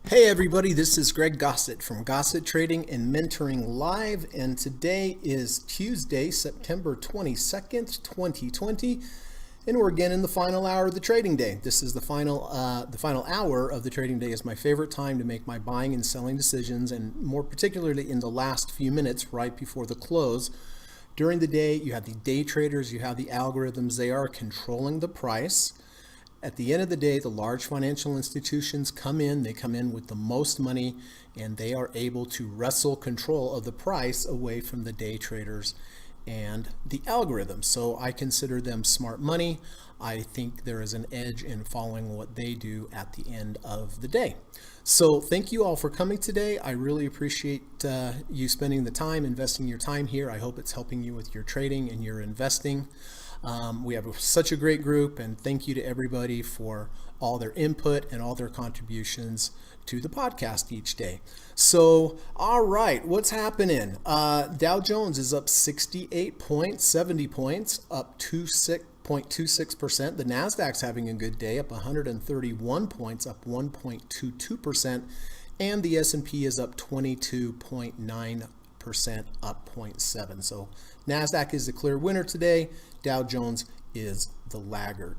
Hey everybody, this is Greg Gossett from Gossett Trading and Mentoring Live, and today is Tuesday, September 22nd, 2020, and we're again in the final hour of the trading day. This is the final hour of the trading day. Is my favorite time to make my buying and selling decisions, and more particularly in the last few minutes right before the close. During the day, you have the day traders, you have the algorithms. They are controlling the price. At the end of the day, the large financial institutions come in, they come in with the most money, and they are able to wrestle control of the price away from the day traders and the algorithms. So I consider them smart money. I think there is an edge in following what they do at the end of the day. So thank you all for coming today. I really appreciate you spending the time, investing your time here. I hope it's helping you with your trading and your investing. We have such a great group, and thank you to everybody for all their input and all their contributions to the podcast each day. So, all right, what's happening? Dow Jones is up 68 points, 70 points, up 2.26%. The NASDAQ's having a good day, up 131 points, up 1.22%, and the S&P is up 22.9%, up 0.7. So NASDAQ is the clear winner today. Dow Jones is the laggard.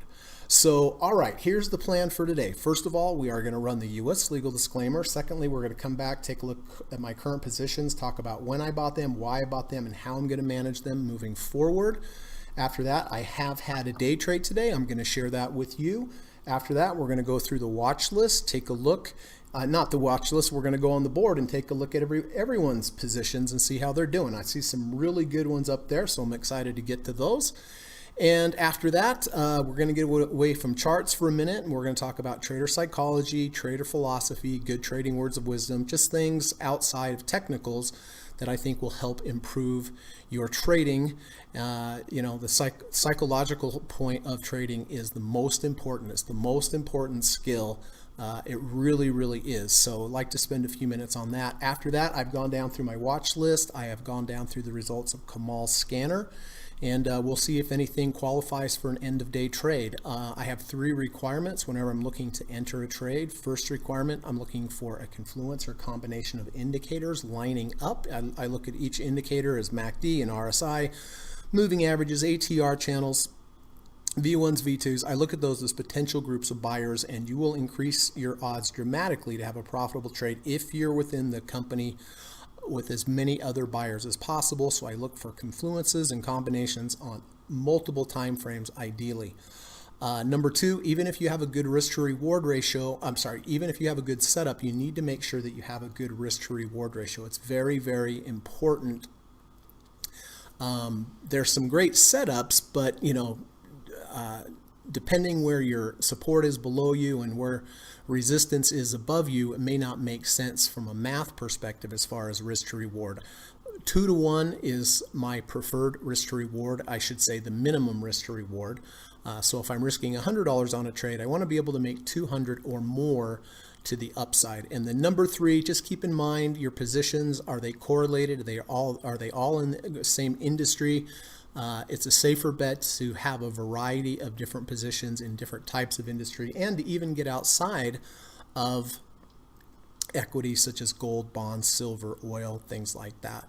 So, all right, here's the plan for today. First of all, we are going to run the U.S. legal disclaimer. Secondly, we're going to come back, take a look at my current positions, talk about when I bought them, why I bought them, and how I'm going to manage them moving forward. After that, I have had a day trade today. I'm going to share that with you. After that, we're going to go through the watch list, take a look. Not the watch list, we're going to go on the board and take a look at everyone's positions and see how they're doing. I see some really good ones up there, so I'm excited to get to those. And after that, we're going to get away from charts for a minute, and we're going to talk about trader psychology, trader philosophy, good trading words of wisdom, just things outside of technicals that I think will help improve your trading. The psychological point of trading is the most important. It's the most important skill. It really, really is. So I'd like to spend a few minutes on that. After that, I've gone down through my watch list. I have gone down through the results of Kamal's scanner, and we'll see if anything qualifies for an end of day trade. I have 3 requirements whenever I'm looking to enter a trade. First requirement, I'm looking for a confluence or combination of indicators lining up. I look at each indicator as MACD and RSI, moving averages, ATR channels, V1s, V2s. I look at those as potential groups of buyers, and you will increase your odds dramatically to have a profitable trade if you're within the company with as many other buyers as possible. So I look for confluences and combinations on multiple time frames, ideally. Number 2, even if you have a good risk to reward ratio, even if you have a good setup, you need to make sure that you have a good risk to reward ratio. It's very, very important. There's some great setups, but depending where your support is below you and where resistance is above you, it may not make sense from a math perspective as far as risk to reward. 2 to 1 is my preferred risk to reward. I should say the minimum risk to reward. So if I'm risking $100 on a trade, I want to be able to make 200 or more to the upside. And then number 3, just keep in mind your positions. Are they correlated? Are they all in the same industry? It's a safer bet to have a variety of different positions in different types of industry, and to even get outside of equities such as gold, bonds, silver, oil, things like that.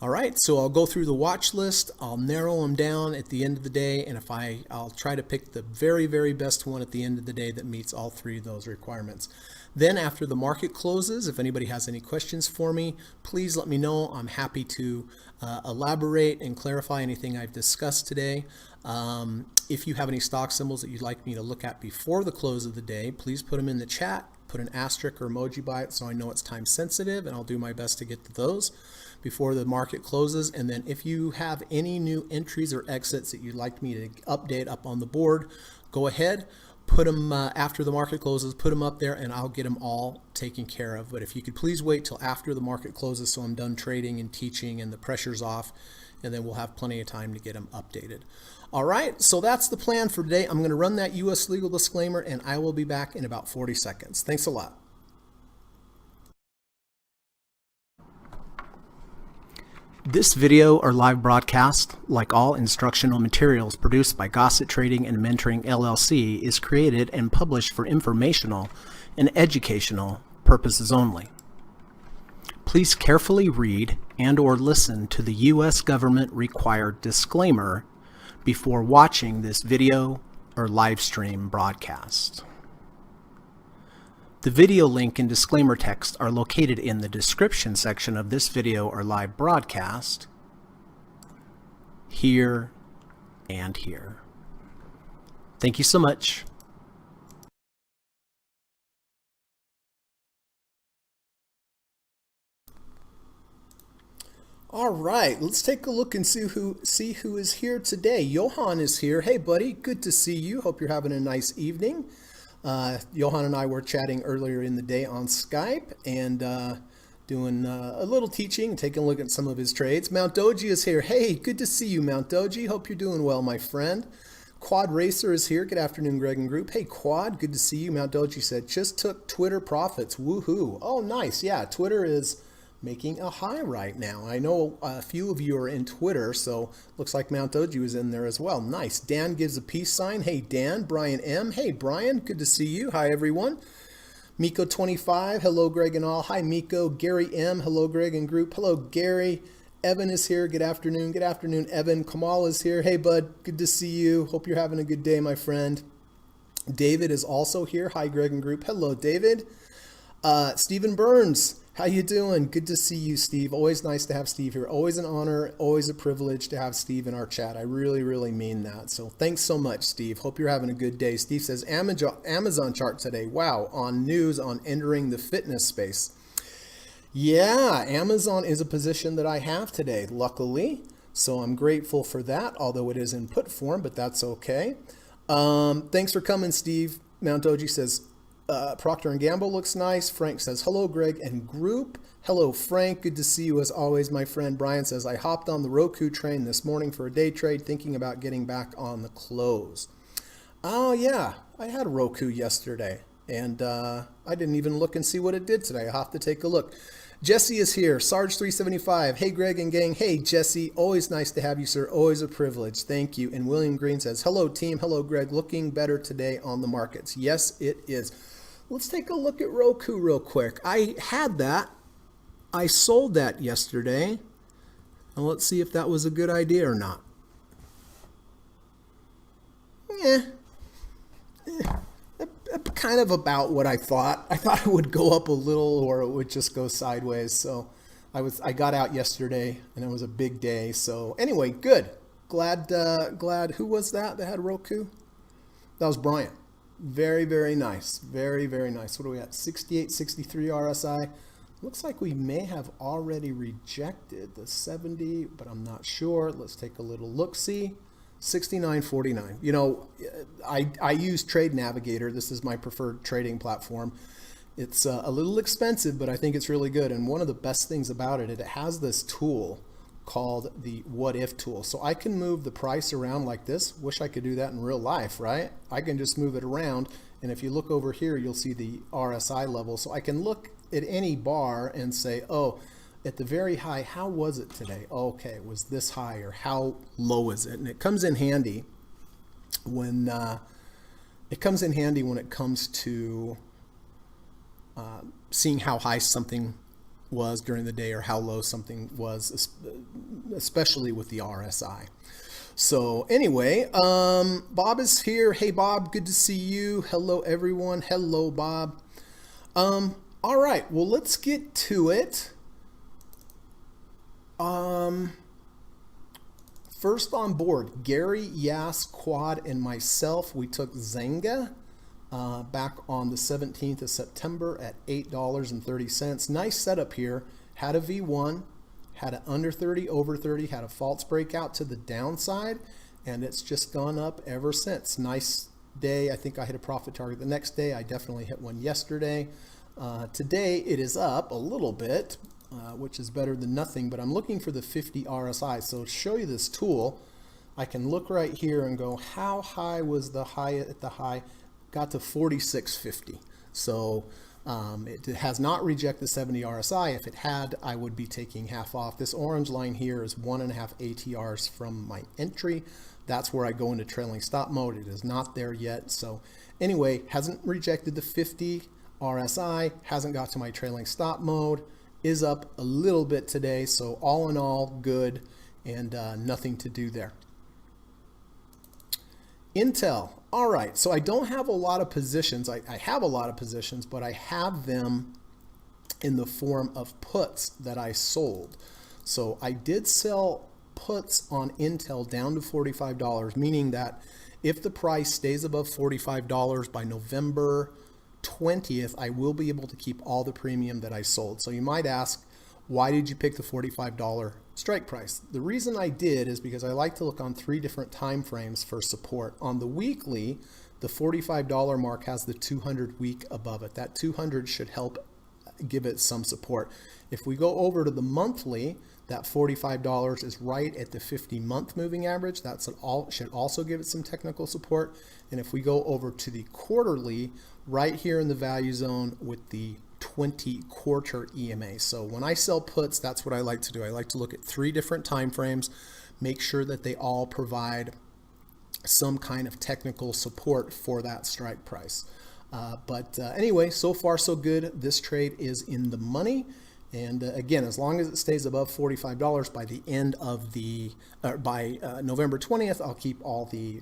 All right, so I'll go through the watch list. I'll narrow them down at the end of the day, and I'll try to pick the very, very best one at the end of the day that meets all 3 of those requirements. Then after the market closes, if anybody has any questions for me, please let me know. I'm happy to elaborate and clarify anything I've discussed today. If you have any stock symbols that you'd like me to look at before the close of the day, please put them in the chat. Put an asterisk or emoji by it so I know it's time sensitive, and I'll do my best to get to those before the market closes. And then if you have any new entries or exits that you'd like me to update up on the board, go ahead. Put them after the market closes, put them up there, and I'll get them all taken care of. But if you could please wait till after the market closes so I'm done trading and teaching and the pressure's off, and then we'll have plenty of time to get them updated. All right, so that's the plan for today. I'm going to run that U.S. legal disclaimer, and I will be back in about 40 seconds. Thanks a lot. This video or live broadcast, like all instructional materials produced by Gossett Trading and Mentoring LLC, is created and published for informational and educational purposes only. Please carefully read and/or listen to the U.S. government required disclaimer before watching this video or live stream broadcast. The video link and disclaimer text are located in the description section of this video or live broadcast, here and here. Thank you so much. All right, let's take a look and see who is here today. Johan is here. Hey, buddy, good to see you. Hope you're having a nice evening. Johan and I were chatting earlier in the day on Skype and doing a little teaching, taking a look at some of his trades. Mount Doji is here. Hey, good to see you, Mount Doji. Hope you're doing well, my friend. Quad Racer is here. Good afternoon, Greg and group. Hey, Quad, good to see you. Mount Doji said, just took Twitter profits. Woohoo. Oh, nice. Yeah, Twitter is making a high right now. I know a few of you are in Twitter, so looks like Mount Doji was in there as well. Nice. Dan gives a peace sign. Hey, Dan. Brian M. Hey, Brian. Good to see you. Hi, everyone. Miko25. Hello, Greg and all. Hi, Miko. Gary M. Hello, Greg and group. Hello, Gary. Evan is here. Good afternoon. Good afternoon, Evan. Kamal is here. Hey, bud. Good to see you. Hope you're having a good day, my friend. David is also here. Hi, Greg and group. Hello, David. Stephen Burns. How you doing? Good to see you, Steve. Always nice to have Steve here. Always an honor, always a privilege to have Steve in our chat. I really, really mean that. So thanks so much, Steve. Hope you're having a good day. Steve says, Amazon chart today. Wow, on news on entering the fitness space. Yeah, Amazon is a position that I have today, luckily. So I'm grateful for that, although it is in put form, but that's okay. Thanks for coming, Steve. Mount Doji says, Procter & Gamble looks nice. Frank says, hello, Greg and group. Hello, Frank. Good to see you as always, my friend. Brian says, I hopped on the Roku train this morning for a day trade, thinking about getting back on the close. Oh, yeah. I had a Roku yesterday, and I didn't even look and see what it did today. I'll have to take a look. Jesse is here. Sarge375. Hey, Greg and gang. Hey, Jesse. Always nice to have you, sir. Always a privilege. Thank you. And William Green says, hello, team. Hello, Greg. Looking better today on the markets. Yes, it is. Let's take a look at Roku real quick. I had that. I sold that yesterday. And let's see if that was a good idea or not. Kind of about what I thought. I thought it would go up a little or it would just go sideways. So I got out yesterday and it was a big day. So anyway, good. Glad. Who was that had Roku? That was Brian. Very, very nice. Very, very nice. What are we at? 68, 63 RSI. Looks like we may have already rejected the 70, but I'm not sure. Let's take a little look-see. 69.49. You know, I use Trade Navigator. This is my preferred trading platform. It's a little expensive, but I think it's really good. And one of the best things about it, it has this tool called the what if tool. So I can move the price around like this. Wish I could do that in real life, right? I can just move it around. And if you look over here, you'll see the RSI level. So I can look at any bar and say, oh, at the very high, how was it today? Okay, it was this high, or how low is it? And it comes in handy when it comes to seeing how high something was during the day or how low something was, especially with the RSI. So anyway, Bob is here. Hey, Bob, good to see you. Hello, everyone. Hello, Bob. All right, well, let's get to it. First on board, Gary, Yas, Quad, and myself, we took Zynga back on the 17th of September at $8.30. Nice setup here. Had a V1, had an under 30, over 30, had a false breakout to the downside, and it's just gone up ever since. Nice day. I think I hit a profit target the next day. I definitely hit one yesterday. Today it is up a little bit, which is better than nothing, but I'm looking for the 50 RSI. So to show you this tool, I can look right here and go, how high was the high at the high? Got to 46.50. So it has not rejected 70 RSI. If it had, I would be taking half off. This orange line here is 1.5 ATRs from my entry. That's where I go into trailing stop mode. It is not there yet. So anyway, hasn't rejected the 50. RSI hasn't got to my trailing stop mode, is up a little bit today. So all in all, good, and nothing to do there. Intel. All right, so I don't have a lot of positions. I have a lot of positions, but I have them in the form of puts that I sold. So I did sell puts on Intel down to $45, meaning that if the price stays above $45 by November 20th, I will be able to keep all the premium that I sold. So you might ask, why did you pick the $45 strike price? The reason I did is because I like to look on 3 different time frames for support. On the weekly, the $45 mark has the 200 week above it. That 200 should help give it some support. If we go over to the monthly, that $45 is right at the 50-month moving average. That's should also give it some technical support. And if we go over to the quarterly, right here in the value zone with the 20-quarter EMA. So when I sell puts, that's what I like to do. I like to look at 3 different time frames, make sure that they all provide some kind of technical support for that strike price. Anyway, so far so good. This trade is in the money. And again, as long as it stays above $45 by the end of by November 20th, I'll keep all the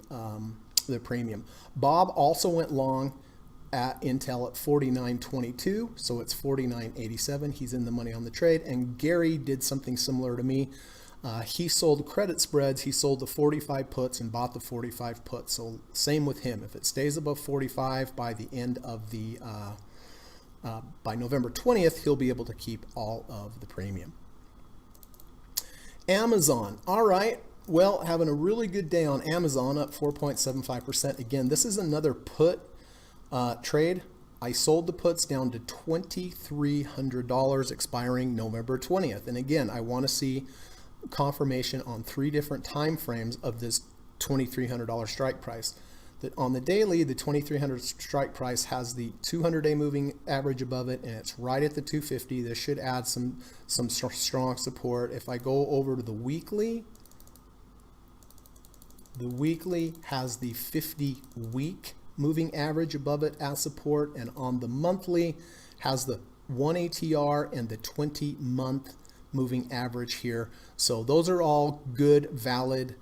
premium. Bob also went long at Intel at 49.22, so it's 49.87. He's in the money on the trade. And Gary did something similar to me. He sold credit spreads. He sold the 45 puts and bought the 45 puts. So same with him. If it stays above 45 by the end of the by November 20th, he'll be able to keep all of the premium. Amazon. All right. Well, having a really good day on Amazon, up 4.75%. Again, this is another put trade. I sold the puts down to $2,300 expiring November 20th. And again, I want to see confirmation on 3 different time frames of this $2,300 strike price. That on the daily, the 2,300 strike price has the 200-day moving average above it, and it's right at the 250. This should add some strong support. If I go over to the weekly has the 50-week moving average above it as support, and on the monthly has the 1 ATR and the 20-month moving average here. So those are all good, valid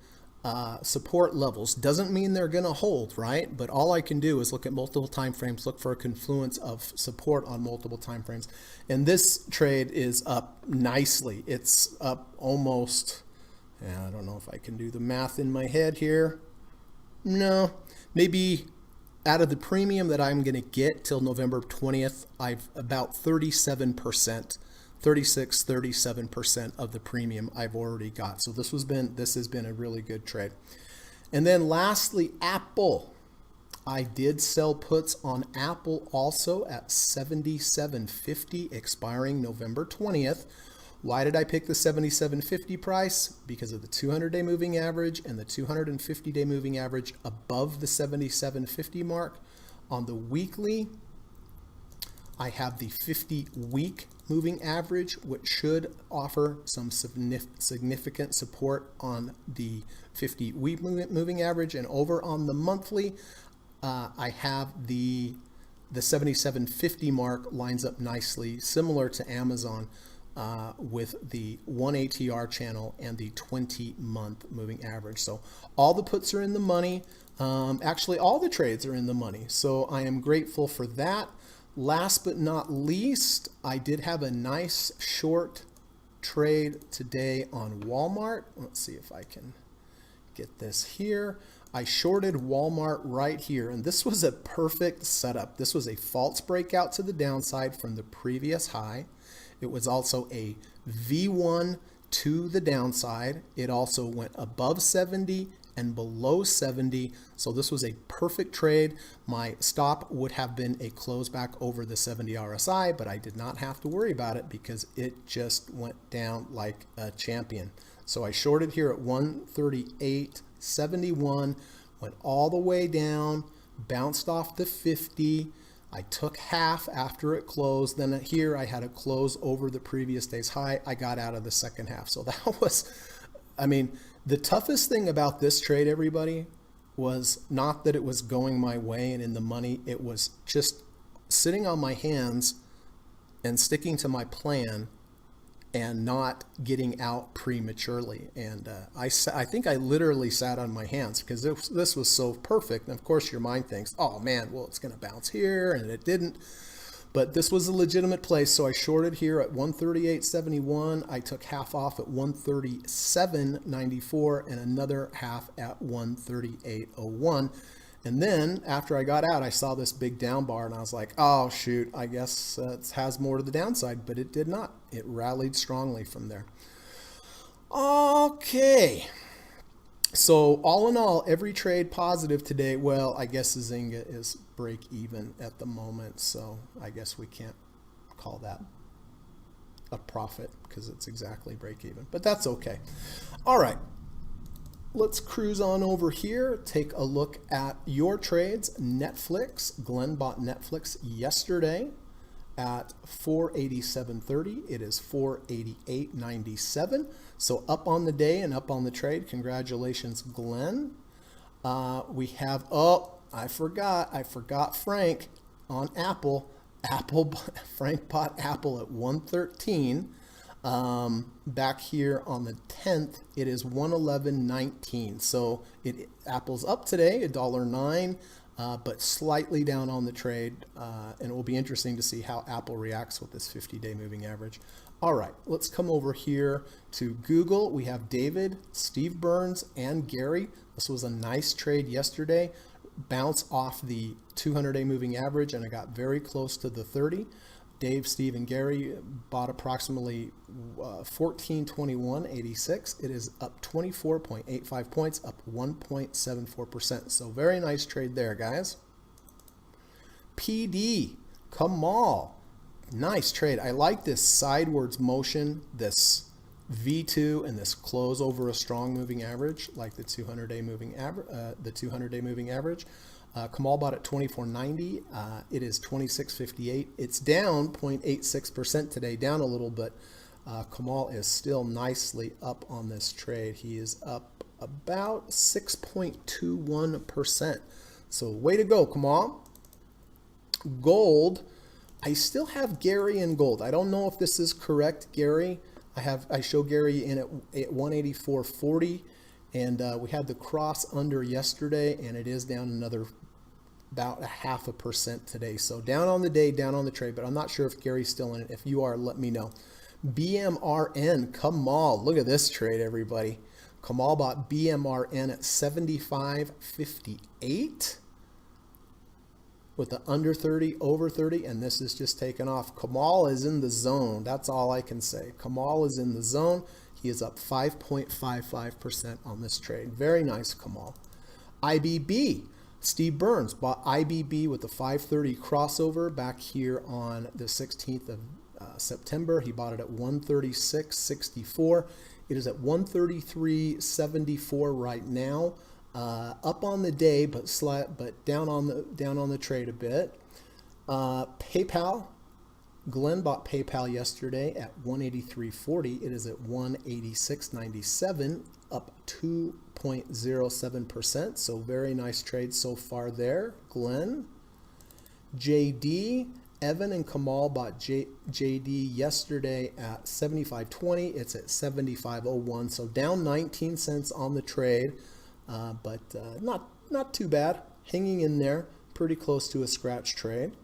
support levels. Doesn't mean they're going to hold, right? But all I can do is look at multiple time frames, look for a confluence of support on multiple time frames. And this trade is up nicely. It's up almost, I don't know if I can do the math in my head here. No, maybe out of the premium that I'm going to get till November 20th, I've about 37%. 37% of the premium I've already got. So this has been a really good trade. And then lastly, Apple. I did sell puts on Apple also at $77.50 expiring November 20th. Why did I pick the $77.50 price? Because of the 200-day moving average and the 250-day moving average above the $77.50 mark. On the weekly, I have the 50-week moving average, which should offer some significant support on the 50-week moving average. And over on the monthly, I have the 77.50 mark lines up nicely, similar to Amazon, with the 1 ATR channel and the 20-month moving average. So all the puts are in the money. Actually, all the trades are in the money. So I am grateful for that. Last but not least, I did have a nice short trade today on Walmart. Let's see if I can get this here. I shorted Walmart right here, and this was a perfect setup. This was a false breakout to the downside from the previous high. It was also a V1 to the downside. It also went above 70 and below 70. So this was a perfect trade. My stop would have been a close back over the 70 RSI, but I did not have to worry about it because it just went down like a champion. So I shorted here at 138.71, went all the way down, bounced off the 50. I took half after it closed. Then here I had a close over the previous day's high. I got out of the second half. So that was, the toughest thing about this trade, everybody, was not that it was going my way and in the money. It was just sitting on my hands and sticking to my plan and not getting out prematurely. And I think I literally sat on my hands because this was so perfect. And of course your mind thinks, oh man, well, it's going to bounce here, and it didn't. But this was a legitimate place, so I shorted here at 138.71. I took half off at 137.94 and another half at 138.01. And then after I got out, I saw this big down bar and I was like, oh shoot, I guess it has more to the downside, but it did not. It rallied strongly from there. Okay. So all in all, every trade positive today. Well, I guess Zynga is break even at the moment, so I guess we can't call that a profit because it's exactly break even, but that's okay. All right, let's cruise on over here, take a look at your trades. Netflix, Glenn bought Netflix yesterday at 487.30. It is 488.97. So up on the day and up on the trade. Congratulations, Glenn. We have, oh, I forgot Frank on Apple. Frank bought Apple at 113. Back here on the 10th, it is 111.19. So Apple's up today, $1.09. But slightly down on the trade, and it will be interesting to see how Apple reacts with this 50-day moving average. All right, let's come over here to Google. We have David, Steve Burns, and Gary. This was a nice trade yesterday. Bounce off the 200-day moving average, and I got very close to the 30. Dave, Steve, and Gary bought approximately 1421.86. It is up 24.85 points, up 1.74%. So very nice trade there, guys. PD, Kamal, nice trade. I like this sidewards motion, this V2, and this close over a strong moving average, like the 200-day moving average. Kamal bought at 24.90. It is 26.58. It's down 0.86% today, down a little bit. Kamal is still nicely up on this trade. He is up about 6.21%. So way to go, Kamal. Gold, I still have Gary in gold. I don't know if this is correct, Gary. I show Gary in at 184.40. And we had the cross under yesterday, and it is down another about 0.5% today. So down on the day, down on the trade, but I'm not sure if Gary's still in it. If you are, let me know. BMRN, Kamal, look at this trade, everybody. Kamal bought BMRN at 75.58 with the under 30, over 30, and this is just taken off. Kamal is in the zone. That's all I can say. Kamal is in the zone. He is up 5.55% on this trade. Very nice, Kamal. IBB, Steve Burns bought IBB with the 530 crossover back here on the 16th of September. He bought it at 136.64. It is at 133.74 right now. Up on the day, but down on the trade a bit. PayPal. Glenn bought PayPal yesterday at 183.40. It is at 186.97, up 2.07%. So very nice trade so far there, Glenn. JD, Evan and Kamal bought JD yesterday at 75.20. It's at 75.01. So down 19 cents on the trade, but not too bad. Hanging in there, pretty close to a scratch trade.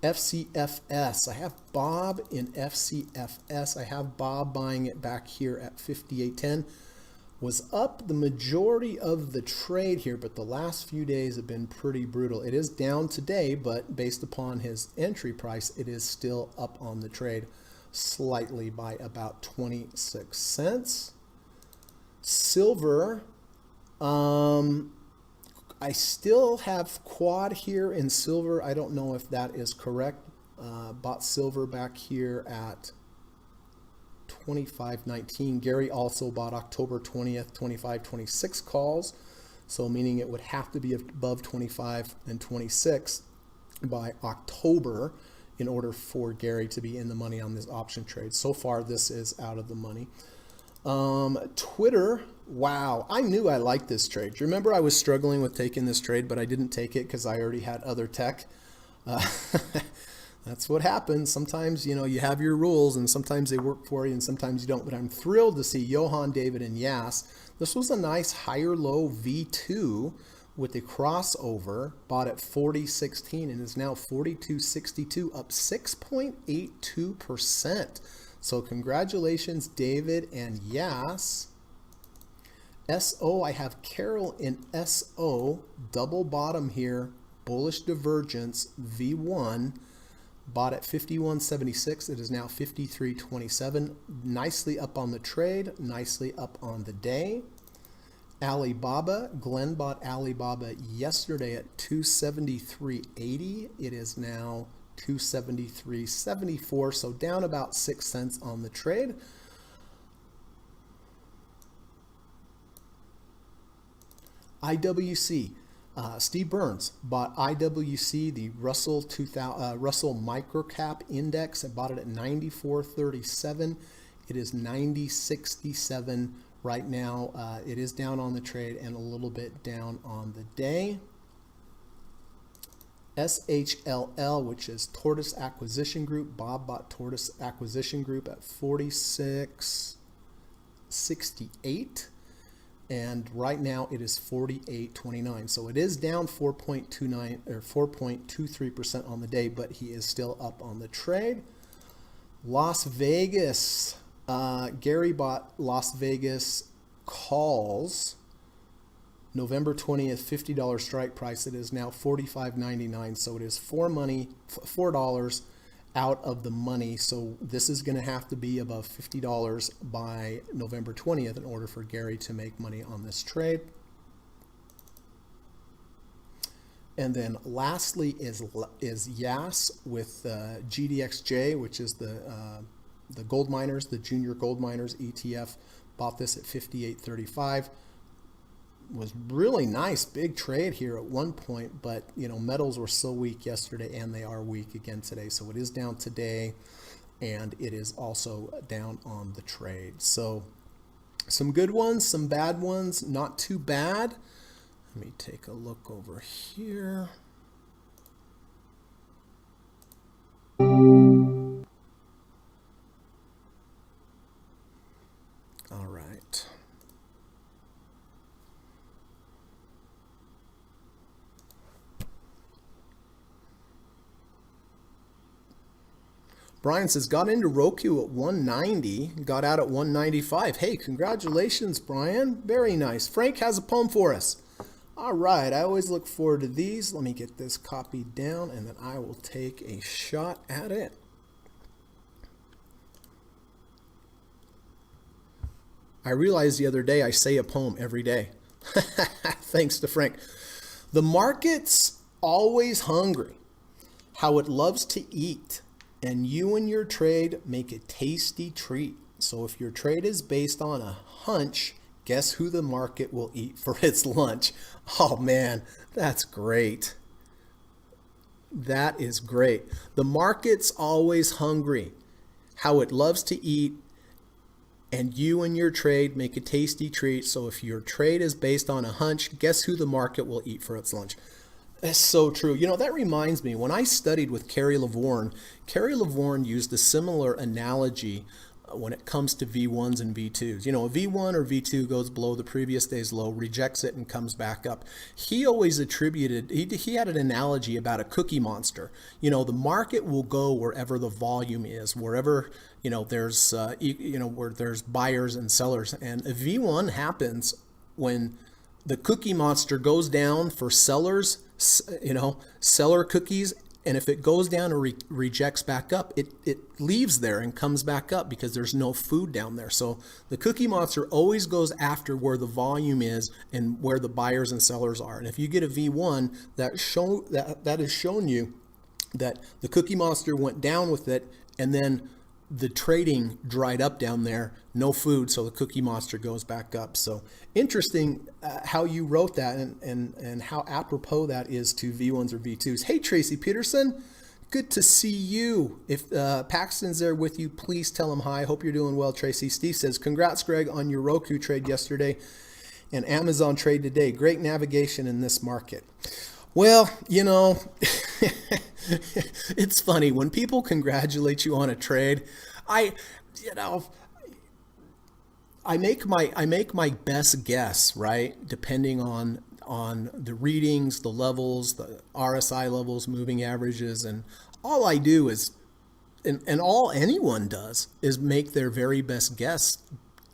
FCFS. I have Bob in FCFS. I have Bob buying it back here at 58.10. Was up the majority of the trade here, but the last few days have been pretty brutal. It is down today, but based upon his entry price, it is still up on the trade slightly by about 26 cents. Silver. I still have quad here in silver. I don't know if that is correct. Bought silver back here at 25.19. Gary also bought October 20th, 25.26 calls. So meaning it would have to be above 25 and 26 by October in order for Gary to be in the money on this option trade. So far, this is out of the money. Twitter, wow, I knew I liked this trade. Do you remember I was struggling with taking this trade, but I didn't take it because I already had other tech? Uh, that's what happens. Sometimes, you have your rules and sometimes they work for you and sometimes you don't. But I'm thrilled to see Johan, David, and Yas. This was a nice higher low V2 with a crossover, bought at 40.16 and is now 42.62, up 6.82%. So congratulations, David and Yas. SO, I have Carol in SO, double bottom here, bullish divergence, V1, bought at 51.76. It is now 53.27. Nicely up on the trade, nicely up on the day. Alibaba, Glenn bought Alibaba yesterday at 273.80. It is now 273.74, so down about 6 cents on the trade. IWC, Steve Burns bought IWC, the Russell Microcap Index, and bought it at 94.37. It is 90.67 right now. It is down on the trade and a little bit down on the day. SHLL, which is Tortoise Acquisition Group. Bob bought Tortoise Acquisition Group at 46.68. And right now it is 48.29. So it is down 4.29 or 4.23% on the day, but he is still up on the trade. Las Vegas. Gary bought Las Vegas calls. November 20th, $50 strike price. It is now $45.99. So it is $4 out of the money. So this is going to have to be above $50 by November 20th in order for Gary to make money on this trade. And then lastly is Yas with GDXJ, which is the gold miners, the junior gold miners ETF. Bought this at 58.35. Was really nice big trade here at one point, but metals were so weak yesterday and they are weak again today. So it is down today and it is also down on the trade. So some good ones, some bad ones, not too bad. Let me take a look over here. All right. Brian says, got into Roku at 190, got out at 195. Hey, congratulations, Brian. Very nice. Frank has a poem for us. All right, I always look forward to these. Let me get this copied down, and then I will take a shot at it. I realized the other day I say a poem every day. Thanks to Frank. The market's always hungry, how it loves to eat. And you and your trade make a tasty treat. So if your trade is based on a hunch, guess who the market will eat for its lunch? Oh man, that's great. That is great. The market's always hungry, how it loves to eat. And you and your trade make a tasty treat. So if your trade is based on a hunch, guess who the market will eat for its lunch? That's so true. That reminds me, when I studied with Kerry Lavorne used a similar analogy when it comes to V1s and V2s. A V1 or V2 goes below the previous day's low, rejects it, and comes back up. He always attributed, he had an analogy about a cookie monster. The market will go wherever the volume is, wherever, there's, where there's buyers and sellers. And a V1 happens when the cookie monster goes down for sellers, seller cookies, and if it goes down and rejects back up, it leaves there and comes back up because there's no food down there. So the cookie monster always goes after where the volume is and where the buyers and sellers are. And if you get a V1, that has shown you that the cookie monster went down with it, and then the trading dried up down there, no food, so the cookie monster goes back up. So interesting how you wrote that and how apropos that is to V1s or V2s. Hey, Tracy Peterson, Good to see you. If Paxton's there with you, please tell him hi. Hope you're doing well, Tracy. Steve says, congrats, Greg, on your Roku trade yesterday and Amazon trade today. Great navigation in this market. Well, you know, it's funny when people congratulate you on a trade. I make my best guess, right? Depending on the readings, the levels, the RSI levels, moving averages, and all I do is, and all anyone does is make their very best guess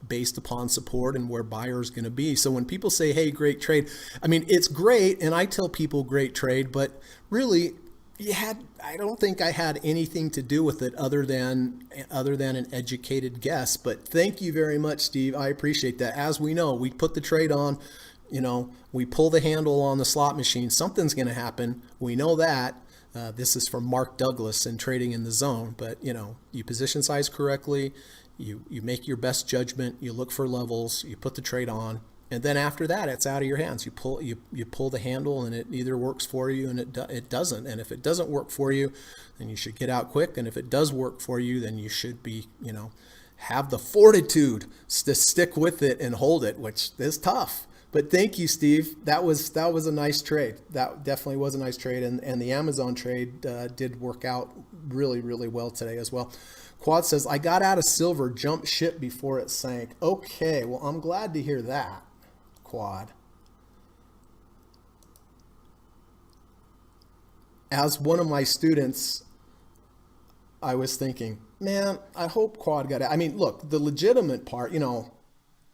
based upon support and where buyer's going to be. So when people say, hey, great trade, I mean, it's great. And I tell people great trade, but really I don't think I had anything to do with it other than an educated guess. But thank you very much, Steve. I appreciate that. As we know, we put the trade on, we pull the handle on the slot machine. Something's going to happen. We know that. This is from Mark Douglas in Trading in the Zone. But, you position size correctly. You make your best judgment. You look for levels. You put the trade on. And then after that, it's out of your hands. You pull the handle, and it either works for you and it doesn't. And if it doesn't work for you, then you should get out quick. And if it does work for you, then you should be, have the fortitude to stick with it and hold it, which is tough. But thank you, Steve. That was a nice trade. That definitely was a nice trade. And the Amazon trade did work out really, really well today as well. Quad says, I got out of silver, jumped ship before it sank. Okay, well, I'm glad to hear that, Quad. As one of my students, I was thinking, man, I hope Quad got out. I mean, look, the legitimate part,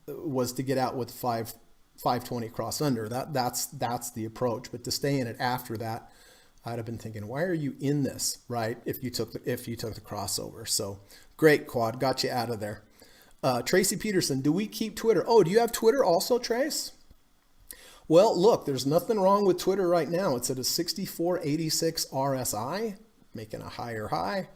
was to get out with 520 cross under. That's the approach. But to stay in it after that, I'd have been thinking, why are you in this, right? If you took the crossover. So great, Quad, got you out of there. Tracy Peterson, do we keep Twitter? Oh, do you have Twitter also, Trace? Well, look, there's nothing wrong with Twitter right now. It's at a 6486 RSI, making a higher high.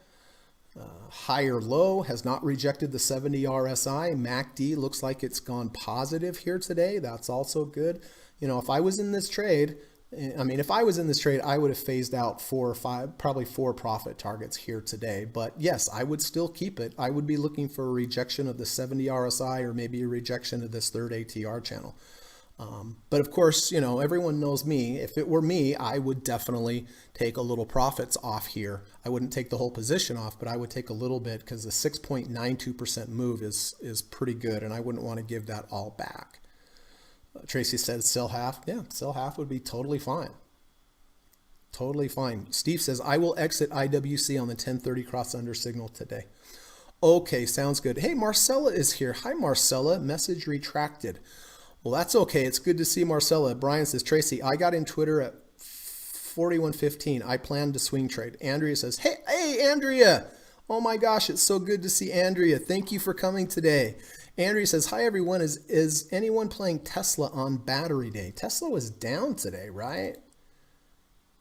Higher low, has not rejected the 70 RSI. MACD looks like it's gone positive here today. That's also good. If I was in this trade, I would have phased out 4 or 5, probably 4 profit targets here today. But yes, I would still keep it. I would be looking for a rejection of the 70 RSI or maybe a rejection of this third ATR channel. But of course, everyone knows me. If it were me, I would definitely take a little profits off here. I wouldn't take the whole position off, but I would take a little bit because the 6.92% move is pretty good, and I wouldn't want to give that all back. Tracy says sell half. Yeah, sell half would be totally fine. Totally fine. Steve says, I will exit IWC on the 1030 cross under signal today. Okay, sounds good. Hey, Marcella is here. Hi, Marcella. Message retracted. Well, that's okay. It's good to see Marcella. Brian says, Tracy, I got in Twitter at 41.15. I planned to swing trade. Andrea says, hey, Andrea. Oh my gosh, it's so good to see Andrea. Thank you for coming today. Andrea says, hi, everyone. Is anyone playing Tesla on battery day? Tesla was down today, right?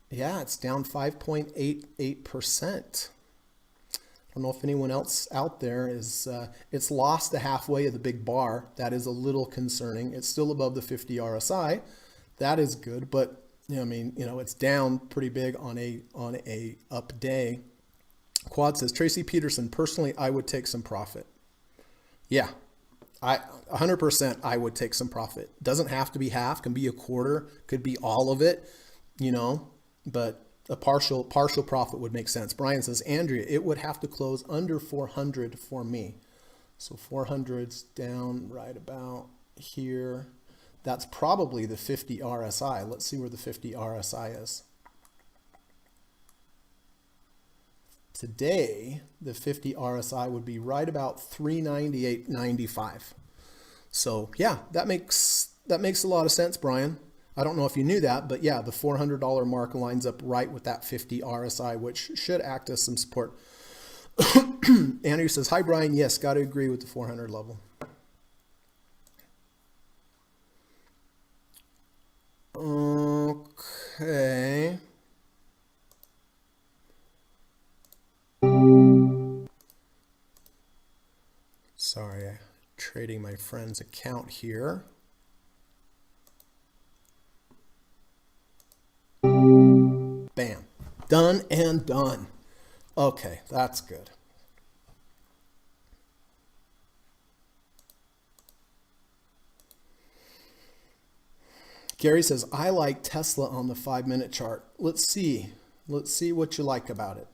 Yeah, it's down 5.88%. I don't know if anyone else out there is, it's lost the halfway of the big bar. That is a little concerning. It's still above the 50 RSI. That is good, but it's down pretty big on a up day. Quad says, Tracy Peterson, personally, I would take some profit. Yeah, 100% I would take some profit. Doesn't have to be half, can be a quarter, could be all of it, but a partial profit would make sense. Brian says, Andrea, it would have to close under 400 for me. So 400's down right about here. That's probably the 50 RSI. Let's see where the 50 RSI is. Today, the 50 RSI would be right about 398.95. So yeah, that makes a lot of sense, Brian. I don't know if you knew that, but yeah, the $400 mark lines up right with that 50 RSI, which should act as some support. Andrew says, hi, Brian. Yes, got to agree with the 400 level. Okay. Sorry, I'm trading my friend's account here. Bam. Done and done. Okay, that's good. Gary says, I like Tesla on the 5-minute chart. Let's see. Let's see what you like about it.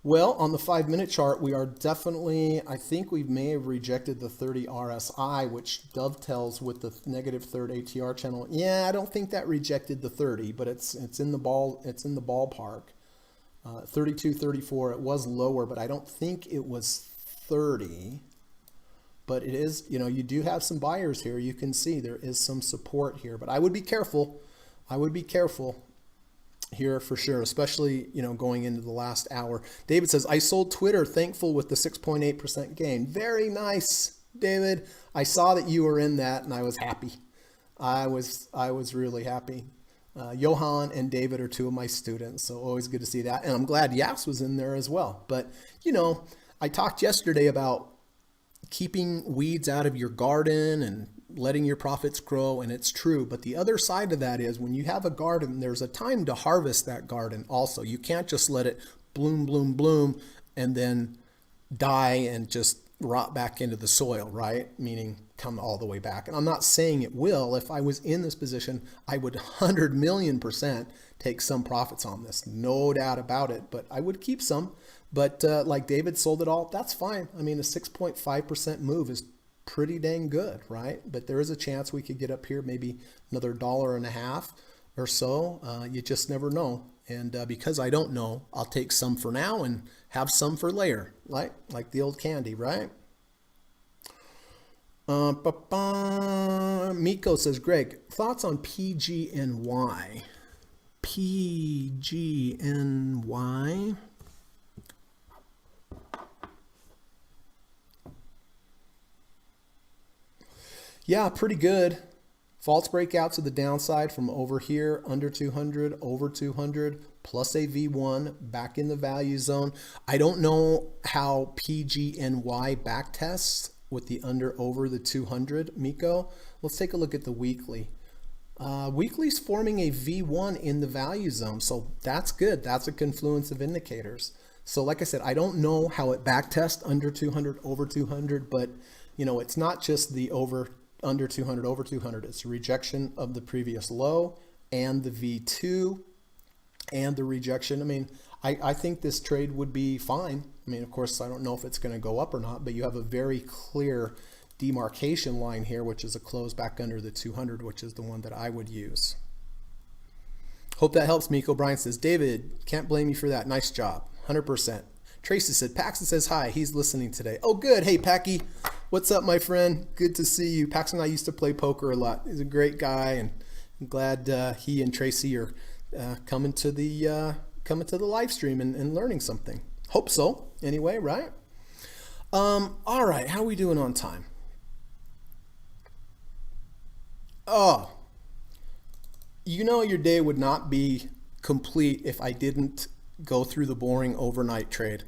Well, on the 5-minute chart, we are definitely, I think we may have rejected the 30 RSI, which dovetails with the negative third ATR channel. Yeah, I don't think that rejected the 30, but it's in the ballpark. 32, 34, it was lower, but I don't think it was 30. But it is, you do have some buyers here. You can see there is some support here, but I would be careful. I would be careful here for sure, especially, going into the last hour. David says, I sold Twitter, thankful with the 6.8% gain. Very nice, David. I saw that you were in that and I was happy. I was really happy. Johan and David are two of my students, so always good to see that. And I'm glad Yaps was in there as well. But, I talked yesterday about keeping weeds out of your garden and letting your profits grow, and it's true. But the other side of that is when you have a garden, there's a time to harvest that garden also. You can't just let it bloom, bloom, bloom, and then die and just rot back into the soil, right? Meaning come all the way back. And I'm not saying it will. If I was in this position, I would 100 million% take some profits on this. No doubt about it, but I would keep some. But like David sold it all, that's fine. I mean, a 6.5% move is pretty dang good, right? But there is a chance we could get up here, maybe another $1.50 or so. You just never know. And because I don't know, I'll take some for now and have some for later, like the old candy, right? Miko says, Greg, thoughts on PGNY? PGNY? Yeah, pretty good. False breakouts to the downside from over here, under 200, over 200, plus a V1 back in the value zone. I don't know how PGNY backtests with the under over the 200, Miko. Let's take a look at the weekly. Weekly's forming a V1 in the value zone, so that's good. That's a confluence of indicators. So like I said, I don't know how it backtests under 200, over 200, but it's not just the under 200, over 200. It's a rejection of the previous low and the V2 and the rejection. I mean, I think this trade would be fine. I mean, of course, I don't know if it's going to go up or not, but you have a very clear demarcation line here, which is a close back under the 200, which is the one that I would use. Hope that helps, Miko. Brian says, David, can't blame you for that. Nice job. 100%. Tracy said, Paxton says hi. He's listening today. Oh, good. Hey, Packy. What's up, my friend? Good to see you. Paxton and I used to play poker a lot. He's a great guy, and I'm glad he and Tracy are coming to the live stream and learning something. Hope so. Anyway, right? All right. How are we doing on time? Oh, your day would not be complete if I didn't go through the boring overnight trade.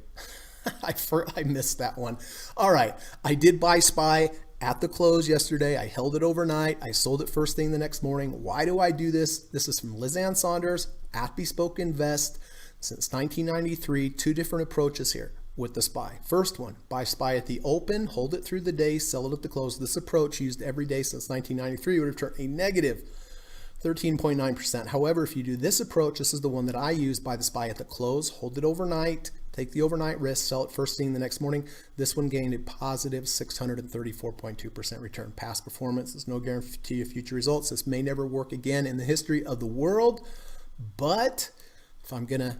I missed that one. All right. I did buy SPY at the close yesterday. I held it overnight. I sold it first thing the next morning. Why do I do this? This is from Liz Ann Saunders at Bespoke Invest since 1993. Two different approaches here with the SPY. First one, buy SPY at the open, hold it through the day, sell it at the close. This approach used every day since 1993 would have turned a negative 13.9%. However, if you do this approach, this is the one that I use, buy the SPY at the close, hold it overnight, take the overnight risk, sell it first thing the next morning. This one gained a positive 634.2% return. Past performance is no guarantee of future results. This may never work again in the history of the world, but if I'm going to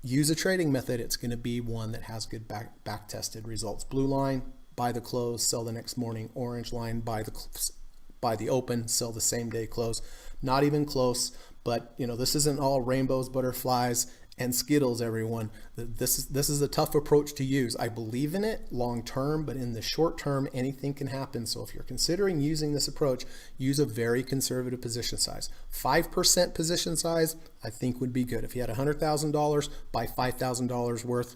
use a trading method, it's going to be one that has good back-tested results. Blue line, buy the close, sell the next morning. Orange line, buy the open, sell the same day close. Not even close, but this isn't all rainbows, butterflies, and Skittles, everyone. This is a tough approach to use. I believe in it long term, but in the short term, anything can happen. So if you're considering using this approach, use a very conservative position size. 5% position size, I think would be good. If you had $100,000, buy $5,000 worth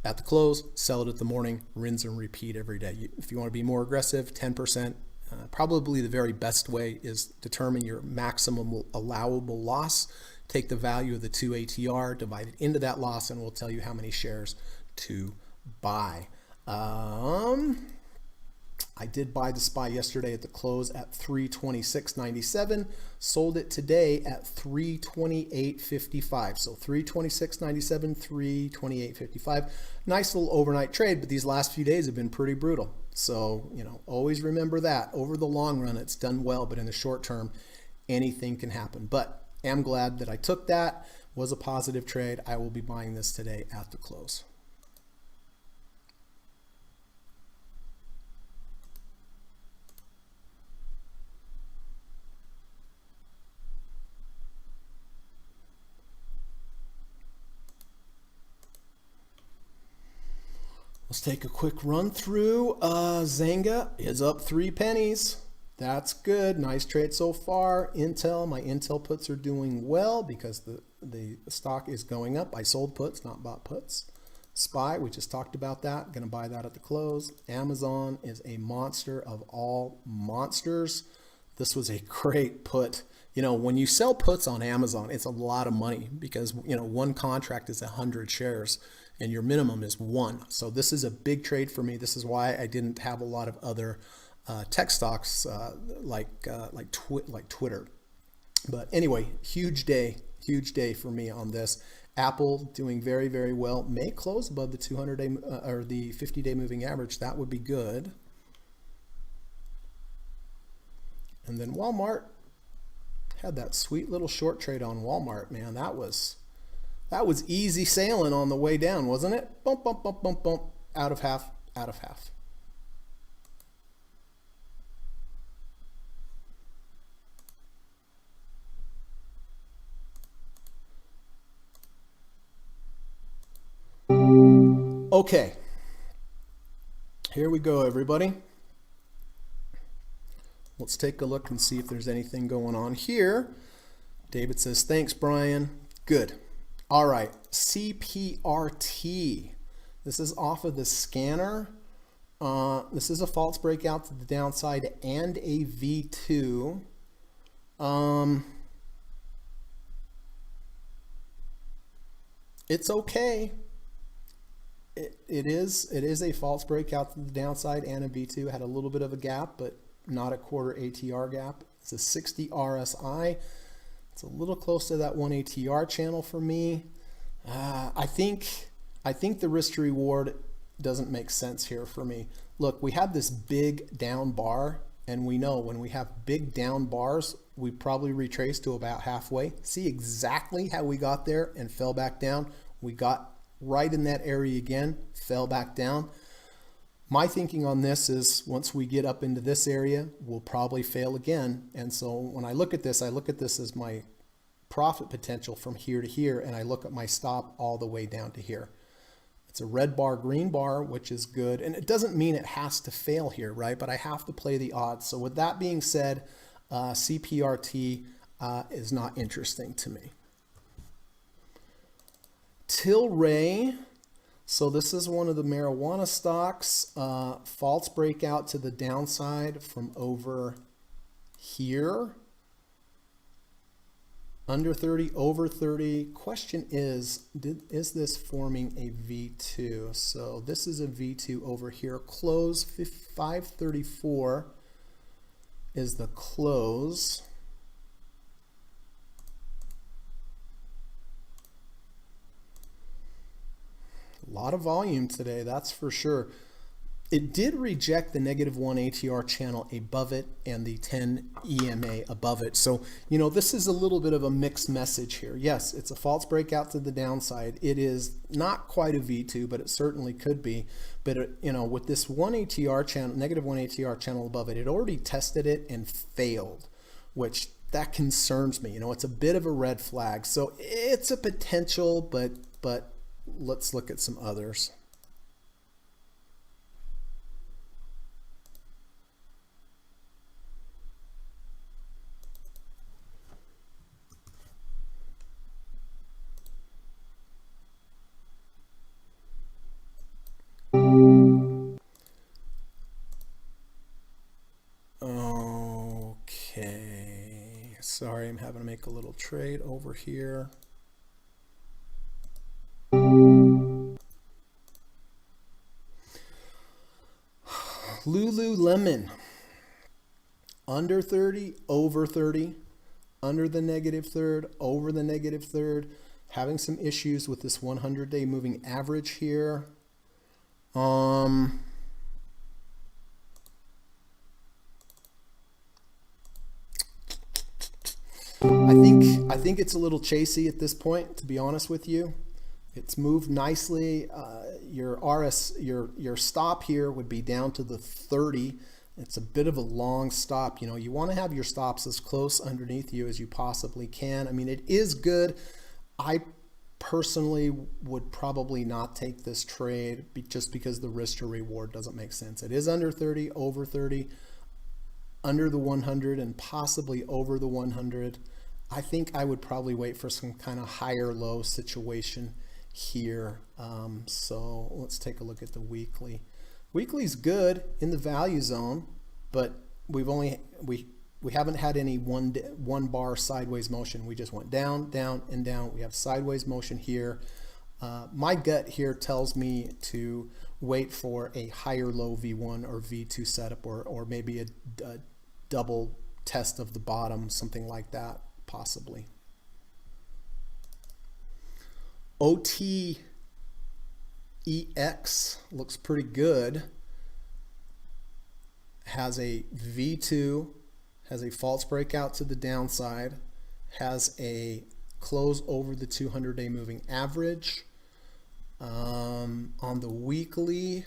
at the close, sell it at the morning, rinse and repeat every day. If you want to be more aggressive, 10%, Probably the very best way is determine your maximum allowable loss. Take the value of the 2 ATR, divide it into that loss, and we'll tell you how many shares to buy. I did buy the SPY yesterday at the close at 326.97, sold it today at 328.55. So 326.97, 328.55. Nice little overnight trade, but these last few days have been pretty brutal. So, always remember that. Over the long run, it's done well, but in the short term, anything can happen. But I'm glad that I took that. Was a positive trade. I will be buying this today at the close. Let's take a quick run through. Zynga is up 3 pennies. That's good. Nice trade so far. Intel, my Intel puts are doing well because the stock is going up. I sold puts, not bought puts. SPY, we just talked about that. Going to buy that at the close. Amazon is a monster of all monsters. This was a great put. When you sell puts on Amazon, it's a lot of money because, one contract is 100 shares and your minimum is 1. So this is a big trade for me. This is why I didn't have a lot of other tech stocks like Twitter. But anyway, huge day for me on this. Apple doing very, very well. May close above the 200-day or the 50-day moving average. That would be good. And then Walmart had that sweet little short trade on Walmart, man. That was easy sailing on the way down, wasn't it? Bump, bump, bump, bump, bump. Out of half, out of half. Okay. Here we go, everybody. Let's take a look and see if there's anything going on here. David says, thanks, Brian. Good. All right, CPRT. This is off of the scanner. This is a false breakout to the downside and a V2. It's okay. It is a false breakout to the downside and a V2. Had a little bit of a gap, but not a quarter ATR gap. It's a 60 RSI. It's a little close to that 1 ATR channel for me. I think the risk to reward doesn't make sense here for me. Look, we have this big down bar, and we know when we have big down bars, we probably retrace to about halfway. See exactly how we got there and fell back down. We got right in that area again, fell back down. My thinking on this is once we get up into this area, we'll probably fail again. And so when I look at this as my profit potential from here to here, and I look at my stop all the way down to here. It's a red bar, green bar, which is good. And it doesn't mean it has to fail here, right? But I have to play the odds. So with that being said, CPRT is not interesting to me. Tilray. So this is one of the marijuana stocks. False breakout to the downside from over here. Under 30, over 30. Question is this forming a V2? So this is a V2 over here. Close 534 is the close. A lot of volume today, that's for sure. It did reject the -1 ATR channel above it and the 10 EMA above it. So, this is a little bit of a mixed message here. Yes, it's a false breakout to the downside. It is not quite a V2, but it certainly could be. But, with this 1 ATR channel, -1 ATR channel above it, it already tested it and failed, which that concerns me. It's a bit of a red flag. So it's a potential, but let's look at some others. sorry, I'm having to make a little trade over here. Lululemon, under 30, over 30, under the negative third, over the negative third, having some issues with this 100-day moving average here. I think it's a little chasey at this point, to be honest with you. It's moved nicely. Your stop here would be down to the 30. It's a bit of a long stop. You know, you want to have your stops as close underneath you as you possibly can. I mean, it is good. I personally would probably not take this trade just because the risk to reward doesn't make sense. It is under 30, over 30, under the 100, and possibly over the 100. I think I would probably wait for some kind of higher low situation here. So let's take a look at the weekly. Weekly's good in the value zone, but we haven't had any one bar sideways motion. We just went down, down, and down. We have sideways motion here. My gut here tells me to wait for a higher low V1 or V2 setup, or maybe a double test of the bottom, something like that, possibly. OTEX looks pretty good. Has a V2, has a false breakout to the downside, has a close over the 200-day moving average. On the weekly,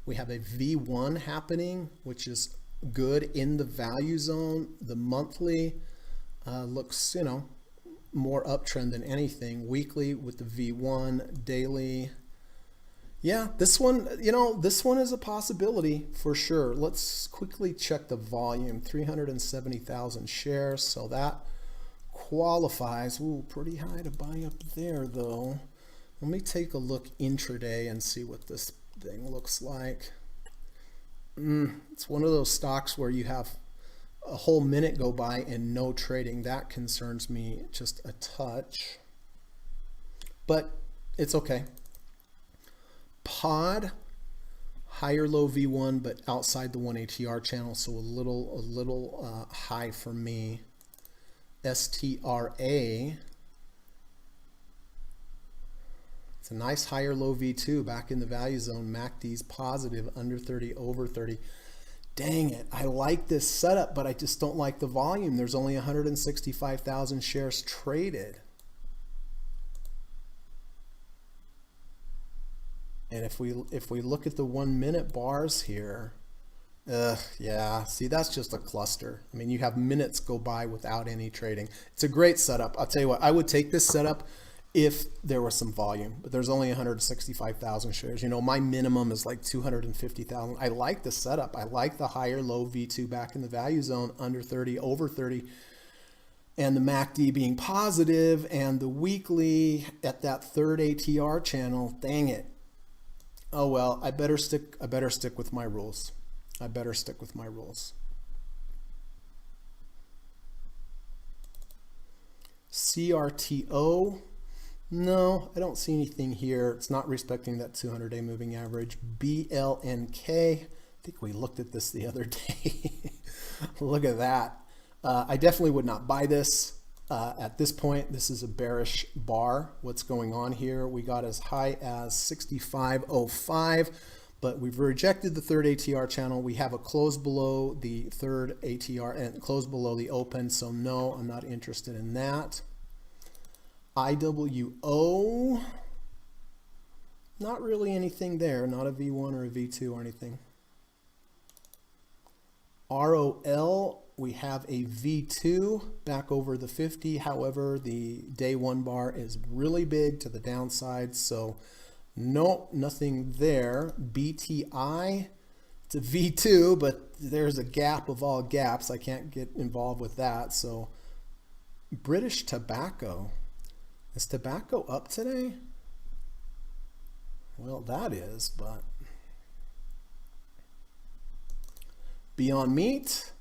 we have a V1 happening, which is good in the value zone. The monthly looks, you know, more uptrend than anything. Weekly with the V1, daily. Yeah, this one, you know, this one is a possibility for sure. Let's quickly check the volume. 370,000 shares, so that qualifies. Ooh, pretty high to buy up there though. Let me take a look intraday and see what this thing looks like. It's one of those stocks where you have a whole minute go by and no trading. That concerns me just a touch, but it's okay. Pod, higher low V1, but outside the 1 ATR channel, so a little high for me. STRA, it's a nice higher low V2 back in the value zone. MACD's positive, under 30, over 30. Dang it, I like this setup, but I just don't like the volume. There's only 165,000 shares traded. And if we look at the 1 minute bars here, yeah, see, that's just a cluster. I mean, you have minutes go by without any trading. It's a great setup. I'll tell you what, I would take this setup if there was some volume, but there's only 165,000 shares. You know, my minimum is like 250,000. I like the setup. I like the higher low V2 back in the value zone, under 30, over 30, and the MACD being positive, and the weekly at that third ATR channel. Dang it. Oh well, I better stick with my rules. I better stick with my rules. CRTO. No, I don't see anything here. It's not respecting that 200-day moving average. BLNK. I think we looked at this the other day. Look at that. I definitely would not buy this at this point. This is a bearish bar. What's going on here? We got as high as 65.05, but we've rejected the third ATR channel. We have a close below the third ATR and close below the open. So no, I'm not interested in that. IWO, not really anything there, not a V1 or a V2 or anything. ROL, we have a V2 back over the 50. However, the day one bar is really big to the downside, so nope, nothing there. BTI, it's a V2, but there's a gap of all gaps. I can't get involved with that. So British Tobacco. Is tobacco up today? Well, that is, but Beyond Meat,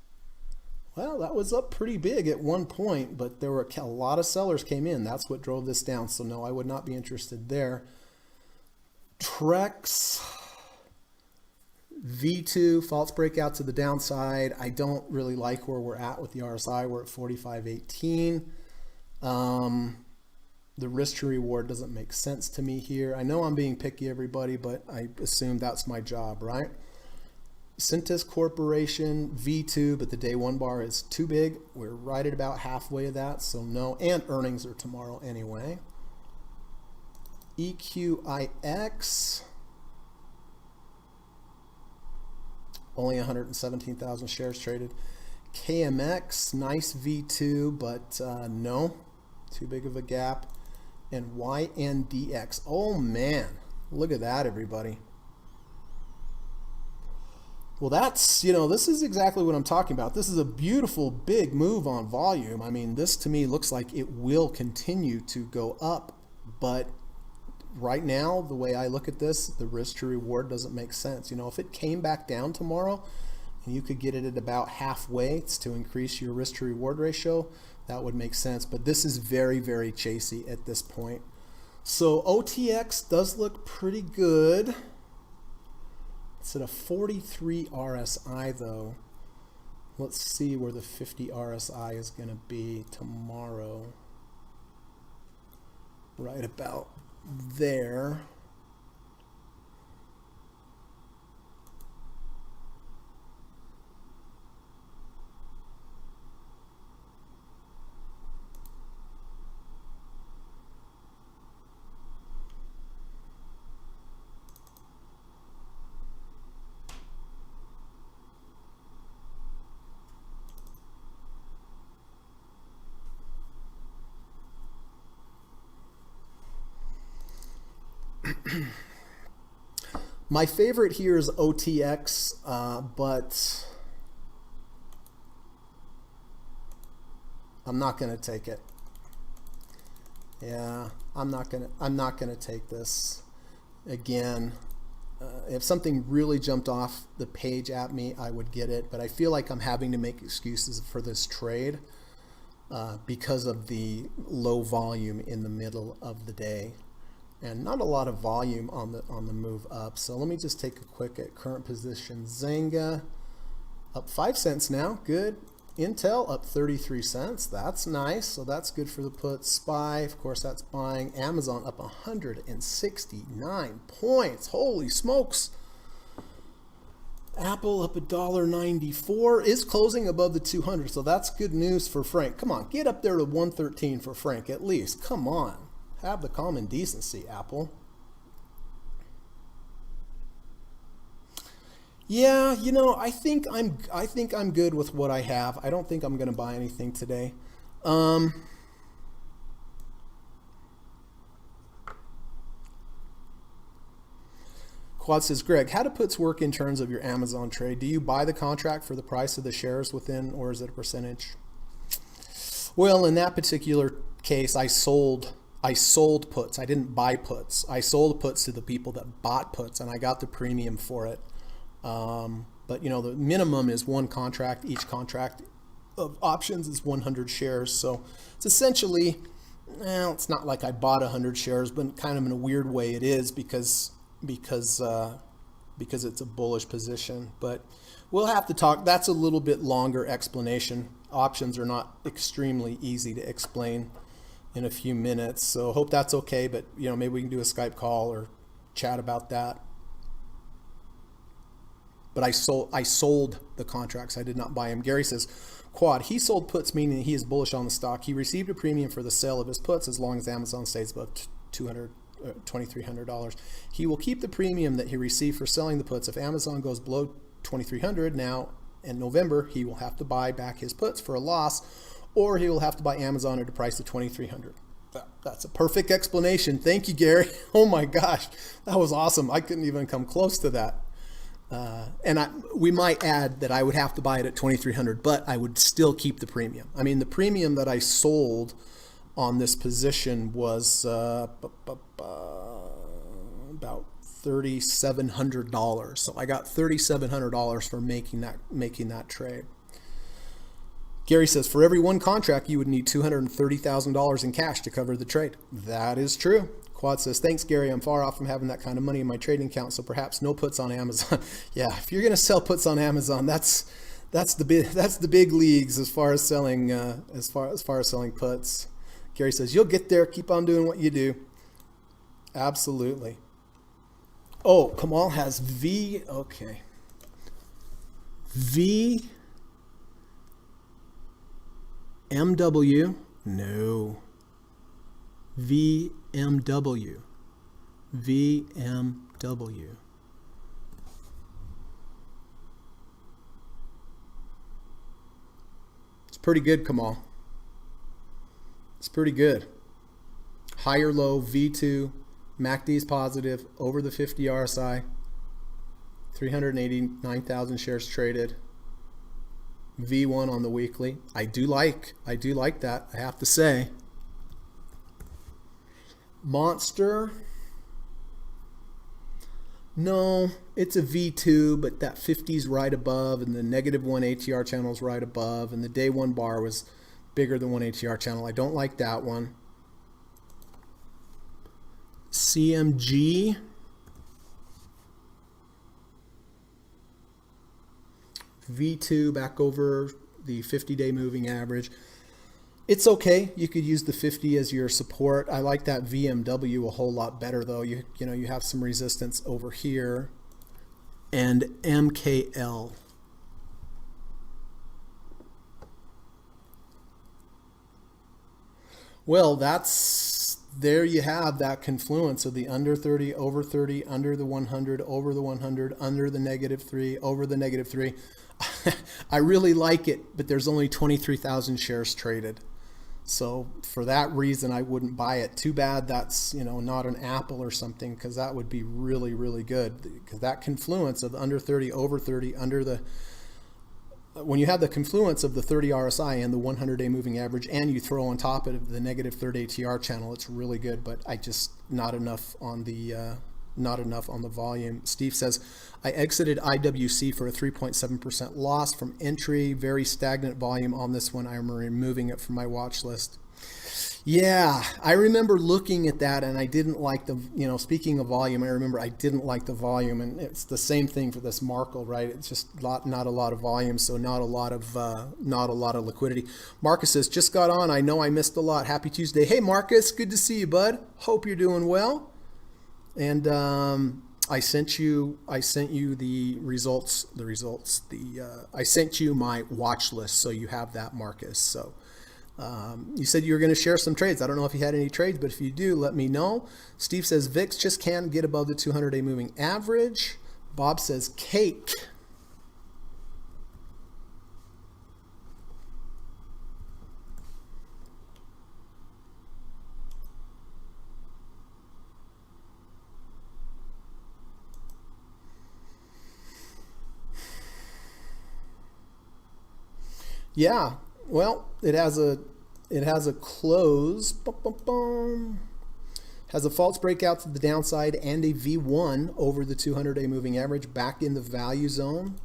Well, that was up pretty big at one point, but there were a lot of sellers came in. That's what drove this down. So no, I would not be interested there. Trex V2 false breakout to the downside. I don't really like where we're at with the RSI. We're at 45.18. The risk to reward doesn't make sense to me here. I know I'm being picky, everybody, but I assume that's my job, right? Cintas Corporation V2, but the day one bar is too big. We're right at about halfway of that, so no. And earnings are tomorrow anyway. EQIX, only 117,000 shares traded. KMX, nice V2, but no, too big of a gap. And YNDX, oh man, look at that, everybody. Well, that's, this is exactly what I'm talking about. This is a beautiful big move on volume. I mean, this to me looks like it will continue to go up, but right now, the way I look at this, the risk to reward doesn't make sense. If it came back down tomorrow and you could get it at about halfway to increase your risk to reward ratio, that would make sense. But this is very, very chasey at this point. So OTX does look pretty good. It's at a 43 RSI though. Let's see where the 50 RSI is going to be tomorrow. Right about there. My favorite here is OTX, but I'm not going to take it. Yeah, I'm not going to take this again. If something really jumped off the page at me, I would get it, but I feel like I'm having to make excuses for this trade because of the low volume in the middle of the day. And not a lot of volume on the move up. So let me just take a quick at current position. Zynga up 5 cents now, good. Intel up 33 cents, that's nice. So that's good for the put. SPY, of course, that's buying. Amazon up 169 points. Holy smokes! Apple up $1.94, is closing above the 200. So that's good news for Frank. Come on, get up there to 113 for Frank at least. Come on. Have the common decency, Apple. Yeah, I think I'm good with what I have. I don't think I'm going to buy anything today. Quad says, Greg, how do puts work in terms of your Amazon trade? Do you buy the contract for the price of the shares within, or is it a percentage? Well, in that particular case, I sold puts. I didn't buy puts. I sold puts to the people that bought puts, and I got the premium for it. But the minimum is one contract. Each contract of options is 100 shares. So it's essentially, it's not like I bought 100 shares, but kind of in a weird way it is because it's a bullish position. But we'll have to talk. That's a little bit longer explanation. Options are not extremely easy to explain in a few minutes, so hope that's okay, but maybe we can do a Skype call or chat about that. But I sold the contracts. I did not buy them. Gary says, Quad, he sold puts, meaning he is bullish on the stock. He received a premium for the sale of his puts as long as Amazon stays above $2,300. He will keep the premium that he received for selling the puts. If Amazon goes below $2,300 now in November, he will have to buy back his puts for a loss, or he will have to buy Amazon at a price of $2,300. That's a perfect explanation. Thank you, Gary. Oh my gosh, that was awesome. I couldn't even come close to that. We might add that I would have to buy it at $2,300, but I would still keep the premium. I mean, the premium that I sold on this position was about $3,700. So I got $3,700 for making that trade. Gary says, for every one contract, you would need $230,000 in cash to cover the trade. That is true. Quad says, thanks, Gary. I'm far off from having that kind of money in my trading account, so perhaps no puts on Amazon. Yeah, if you're going to sell puts on Amazon, that's the big leagues as far as selling as far as selling puts. Gary says, you'll get there. Keep on doing what you do. Absolutely. Oh, Kamal has V. Okay. MW? No. VMW. VMW. It's pretty good, Kamal. It's pretty good. Higher low, V2, MACD is positive, over the 50 RSI, 389,000 shares traded. V1 on the weekly. I do like that, I have to say. Monster. No, it's a V2, but that 50's right above, and the -1 ATR channel is right above, and the day one bar was bigger than one ATR channel. I don't like that one. CMG. V2 back over the 50-day moving average. It's okay. You could use the 50 as your support. I like that VMW a whole lot better, though. You know, you have some resistance over here. And MKL. Well, there you have that confluence of the under 30, over 30, under the 100, over the 100, under the -3, over the -3. I really like it, but there's only 23,000 shares traded. So for that reason, I wouldn't buy it. Too bad that's, not an Apple or something, because that would be really, really good. Because that confluence of under 30, over 30, when you have the confluence of the 30 RSI and the 100-day moving average, and you throw on top of the -30 ATR channel, it's really good. But I just not enough on the volume. Steve says, I exited IWC for a 3.7% loss from entry. Very stagnant volume on this one. I'm removing it from my watch list. Yeah, I remember looking at that, and I didn't like the, speaking of volume, I remember I didn't like the volume, and it's the same thing for this Markle, right? It's just not a lot of volume, so not a lot of liquidity. Marcus says, just got on. I know I missed a lot. Happy Tuesday. Hey, Marcus, good to see you, bud. Hope you're doing well. And I sent you the results. I sent you my watch list, so you have that, Marcus. So you said you were going to share some trades. I don't know if you had any trades, but if you do, let me know. Steve says VIX just can't get above the 200-day moving average. Bob says cake. Yeah, well, it has a close, has a false breakout to the downside and a V1 over the 200-day moving average, back in the value zone.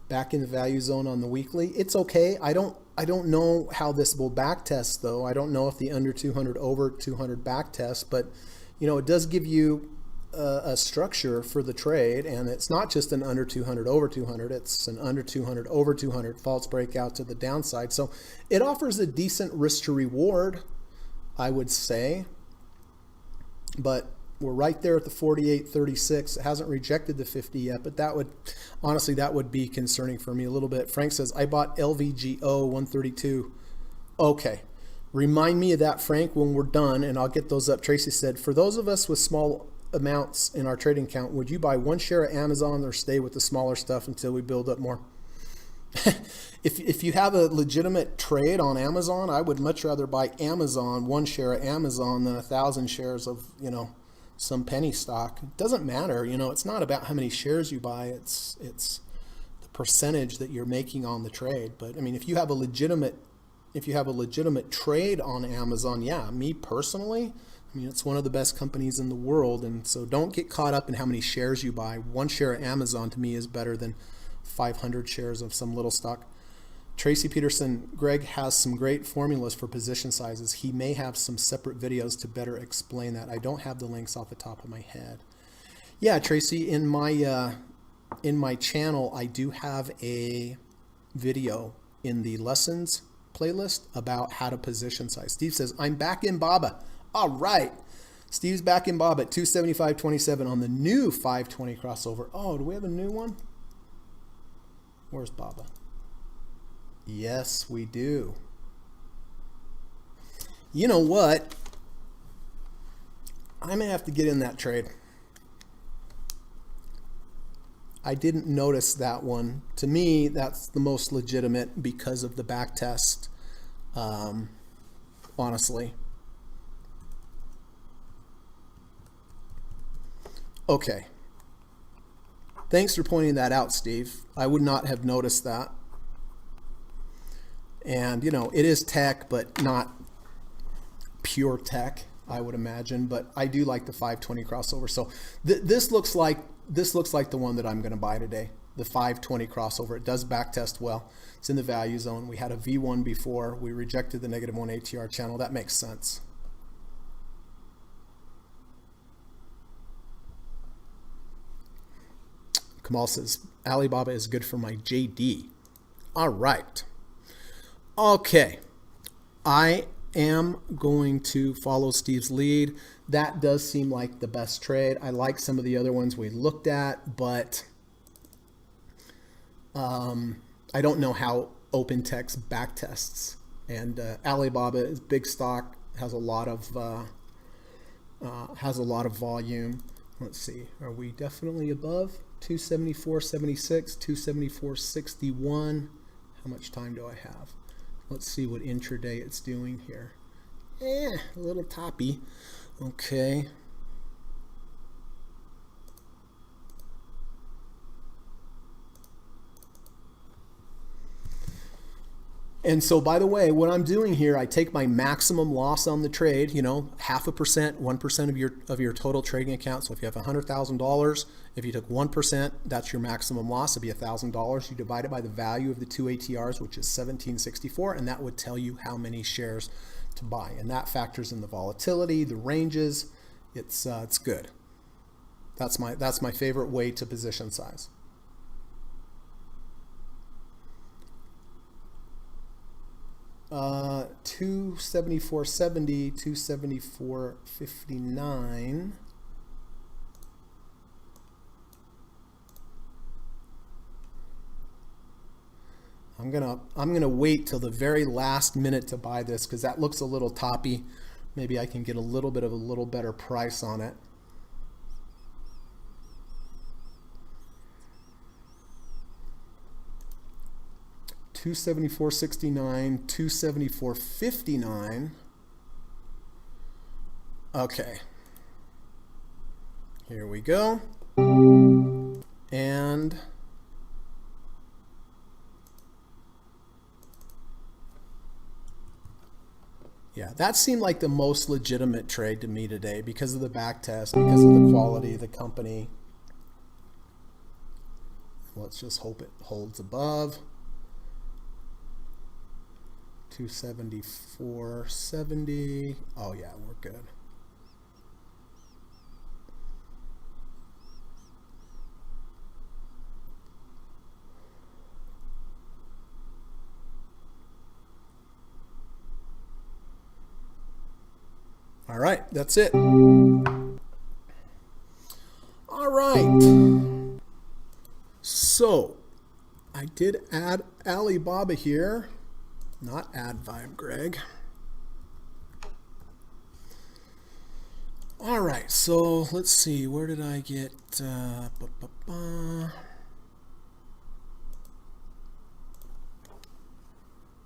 Back in the value zone on the weekly. It's okay. I don't know how this will back test, though. I don't know if the under 200 over 200 back test, but it does give you a structure for the trade, and it's not just an under 200 over 200, it's an under 200 over 200 false breakout to the downside. So it offers a decent risk to reward, I would say, but we're right there at the 48.36. It hasn't rejected the 50 yet, but that would be concerning for me a little bit. Frank says, I bought LVGO 132. Okay, remind me of that, Frank, when we're done, and I'll get those up. Tracy said, for those of us with small amounts in our trading account, would you buy one share of Amazon or stay with the smaller stuff until we build up more? If you have a legitimate trade on Amazon, I would much rather buy Amazon, one share of Amazon, than 1,000 shares of some penny stock. It doesn't matter, it's not about how many shares you buy, it's the percentage that you're making on the trade. But I mean, if you have a legitimate trade on Amazon, yeah, me personally, it's one of the best companies in the world, and so don't get caught up in how many shares you buy. One share of Amazon to me is better than 500 shares of some little stock. Tracy Peterson, Greg has some great formulas for position sizes. He may have some separate videos to better explain that. I don't have the links off the top of my head. Yeah, Tracy, in my channel, I do have a video in the lessons playlist about how to position size. Steve says, I'm back in BABA. All right. Steve's back in BABA at 275.27 on the new 520 crossover. Oh, do we have a new one? Where's BABA? Yes, we do. You know what? I may have to get in that trade. I didn't notice that one. To me, that's the most legitimate because of the back test, honestly. Okay. Thanks for pointing that out, Steve. I would not have noticed that. And, you know, it is tech, but not pure tech, I would imagine. But I do like the 520 crossover. So this looks like the one that I'm going to buy today, the 520 crossover. It does back test well. It's in the value zone. We had a V1 before. We rejected the -1 ATR channel. That makes sense. Kamal says, Alibaba is good for my JD. All right. Okay, I am going to follow Steve's lead. That does seem like the best trade. I like some of the other ones we looked at, but I don't know how OpenText backtests. And Alibaba is big stock, has a lot of volume. Let's see, are we definitely above 274.76, 274.61? How much time do I have? Let's see what intraday it's doing here. A little toppy. Okay. And so, by the way, what I'm doing here, I take my maximum loss on the trade, you know, 0.5%, 1% of your total trading account. So if you have $100,000, if you took 1%, that's your maximum loss. It'd be $1,000. You divide it by the value of the two ATRs, which is 1764, and that would tell you how many shares to buy. And that factors in the volatility, the ranges. It's good. That's my favorite way to position size. Uh, 274.70, 274.59. I'm gonna wait till the very last minute to buy this because that looks a little toppy. Maybe I can get a little better price on it. $274.69, $274.59. Okay. Here we go. And yeah, that seemed like the most legitimate trade to me today because of the back test, because of the quality of the company. Let's just hope it holds above. 274.70. Oh yeah, we're good. All right, that's it. All right. So I did add Alibaba here. Not ad vibe, Greg. All right, so let's see. Where did I get? All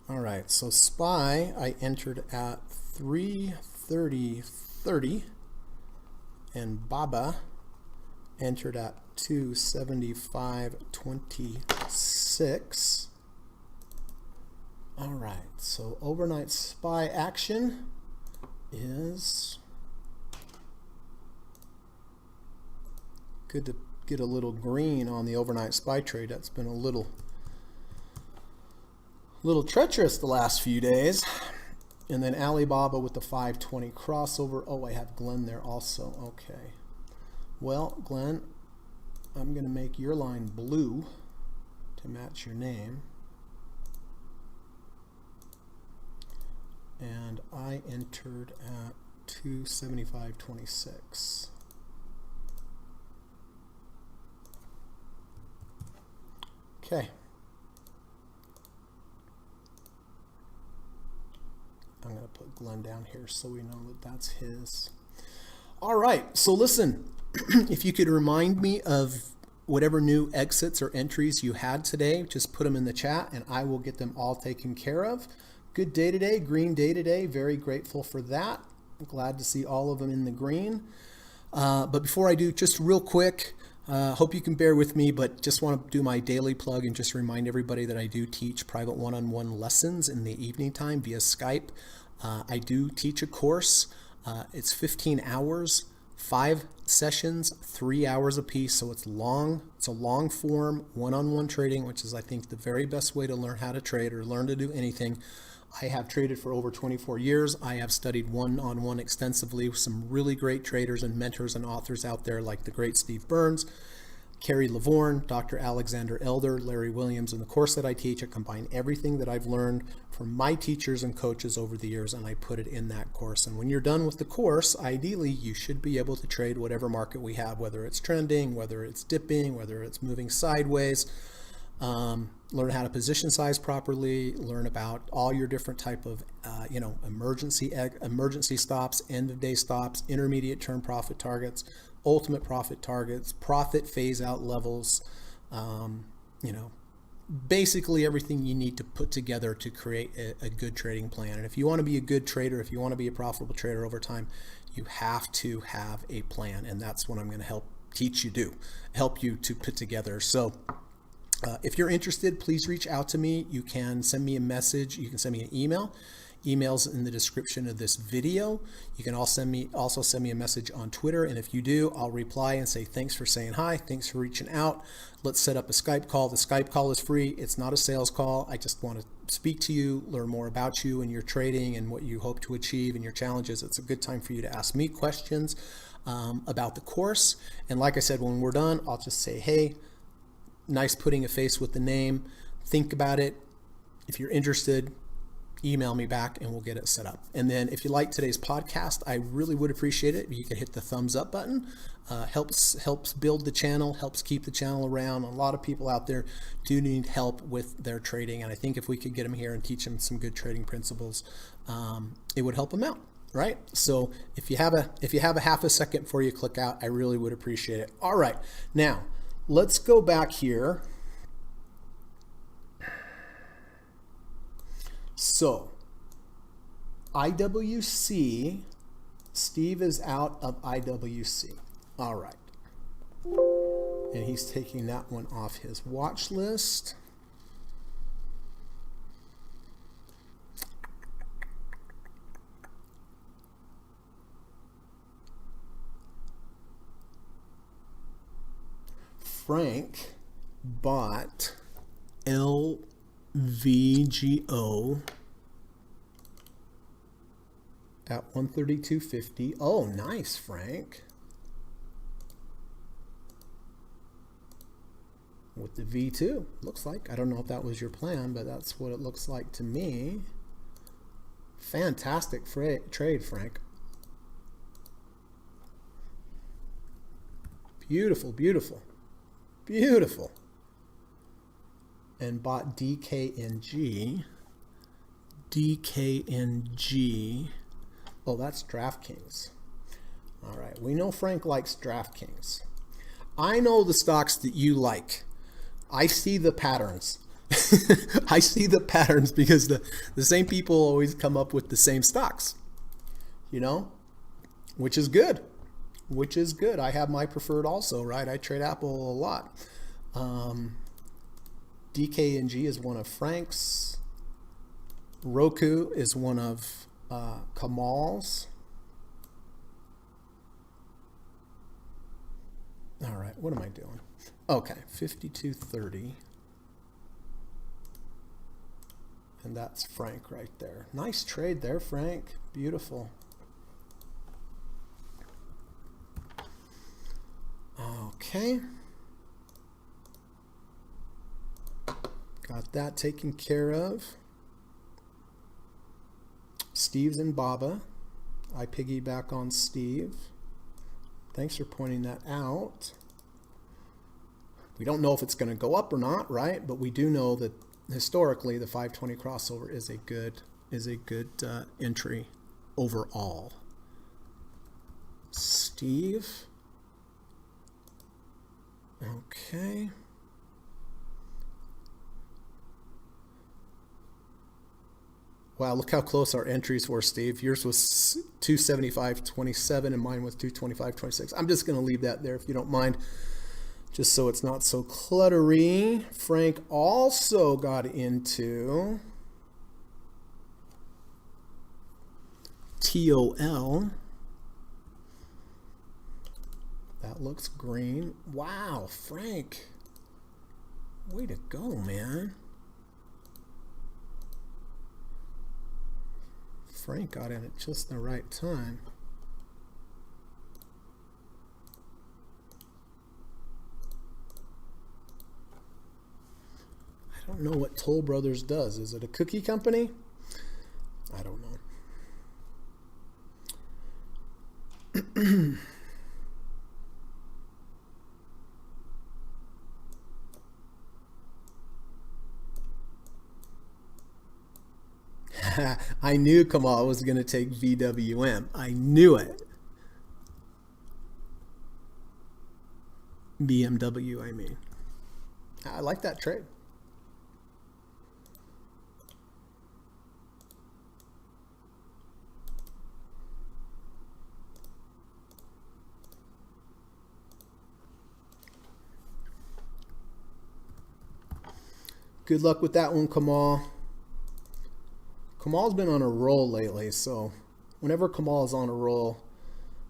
right, so SPY I entered at 330.30, and BABA entered at 275.26. All right, so overnight SPY action is good to get a little green on the overnight SPY trade. That's been a little little treacherous the last few days. And then Alibaba with the 520 crossover. Oh, I have Glenn there also. Okay. Well, Glenn, I'm going to make your line blue to match your name. And I entered at 275.26. Okay. I'm going to put Glenn down here so we know that that's his. All right. So listen, if you could remind me of whatever new exits or entries you had today, just put them in the chat and I will get them all taken care of. Good day today, green day today. Very grateful for that. I'm glad to see all of them in the green. But before I do, just real quick, hope you can bear with me, but just want to do my daily plug and just remind everybody that I do teach private one-on-one lessons in the evening time via Skype. I do teach a course. It's 15 hours, 5 sessions, 3 hours apiece. So it's long. It's a long form one-on-one trading, which is, I think, the very best way to learn how to trade or learn to do anything. I have traded for over 24 years. I have studied one-on-one extensively with some really great traders and mentors and authors out there like the great Steve Burns, Kerry Lavorne, Dr. Alexander Elder, Larry Williams. In the course that I teach, I combine everything that I've learned from my teachers and coaches over the years, and I put it in that course. And when you're done with the course, ideally, you should be able to trade whatever market we have, whether it's trending, whether it's dipping, whether it's moving sideways. Learn how to position size properly, learn about all your different type of, emergency stops, end of day stops, intermediate term profit targets, ultimate profit targets, profit phase out levels, basically everything you need to put together to create a good trading plan. And if you want to be a good trader, if you want to be a profitable trader over time, you have to have a plan. And that's what I'm going to help you to put together. So if you're interested, please reach out to me. You can send me a message. You can send me an email. Email's in the description of this video. You can also send me a message on Twitter. And if you do, I'll reply and say, thanks for saying hi. Thanks for reaching out. Let's set up a Skype call. The Skype call is free. It's not a sales call. I just want to speak to you, learn more about you and your trading and what you hope to achieve and your challenges. It's a good time for you to ask me questions about the course. And like I said, when we're done, I'll just say, hey, nice putting a face with the name. Think about it. If you're interested, email me back and we'll get it set up. And then if you like today's podcast, I really would appreciate it if you could hit the thumbs up button. Helps build the channel, helps keep the channel around. A lot of people out there do need help with their trading, and I think if we could get them here and teach them some good trading principles, it would help them out, right? So if you have a half a second before you click out, I really would appreciate it. All right, now let's go back here. So IWC, Steve is out of IWC. All right. And he's taking that one off his watch list. Frank bought LVGO at 132.50. Oh, nice, Frank. With the V2, looks like. I don't know if that was your plan, but that's what it looks like to me. Fantastic trade, Frank. Beautiful, beautiful, beautiful. And bought DKNG. DKNG. Oh, that's DraftKings. All right, we know Frank likes DraftKings. I know the stocks that you like. I see the patterns. I see the patterns because the same people always come up with the same stocks, which is good. Which is good. I have my preferred also, right? I trade Apple a lot. DKNG is one of Frank's. Roku is one of Kamal's. All right, what am I doing? Okay, 52.30. And that's Frank right there. Nice trade there, Frank. Beautiful. Okay. Got that taken care of. Steve's and Baba. I piggyback on Steve. Thanks for pointing that out. We don't know if it's going to go up or not, right? But we do know that historically the 520 crossover is a good entry overall. Steve. Okay. Wow, look how close our entries were, Steve. Yours was 275.27 and mine was 225.26. I'm just going to leave that there if you don't mind, just so it's not so cluttery. Frank also got into TOL. That looks green. Wow, Frank. Way to go, man. Frank got in at just the right time. I don't know what Toll Brothers does. Is it a cookie company? I don't know. I knew Kamal was going to take VWM. I knew it. BMW, I mean. I like that trade. Good luck with that one, Kamal. Kamal's been on a roll lately, so whenever Kamal is on a roll,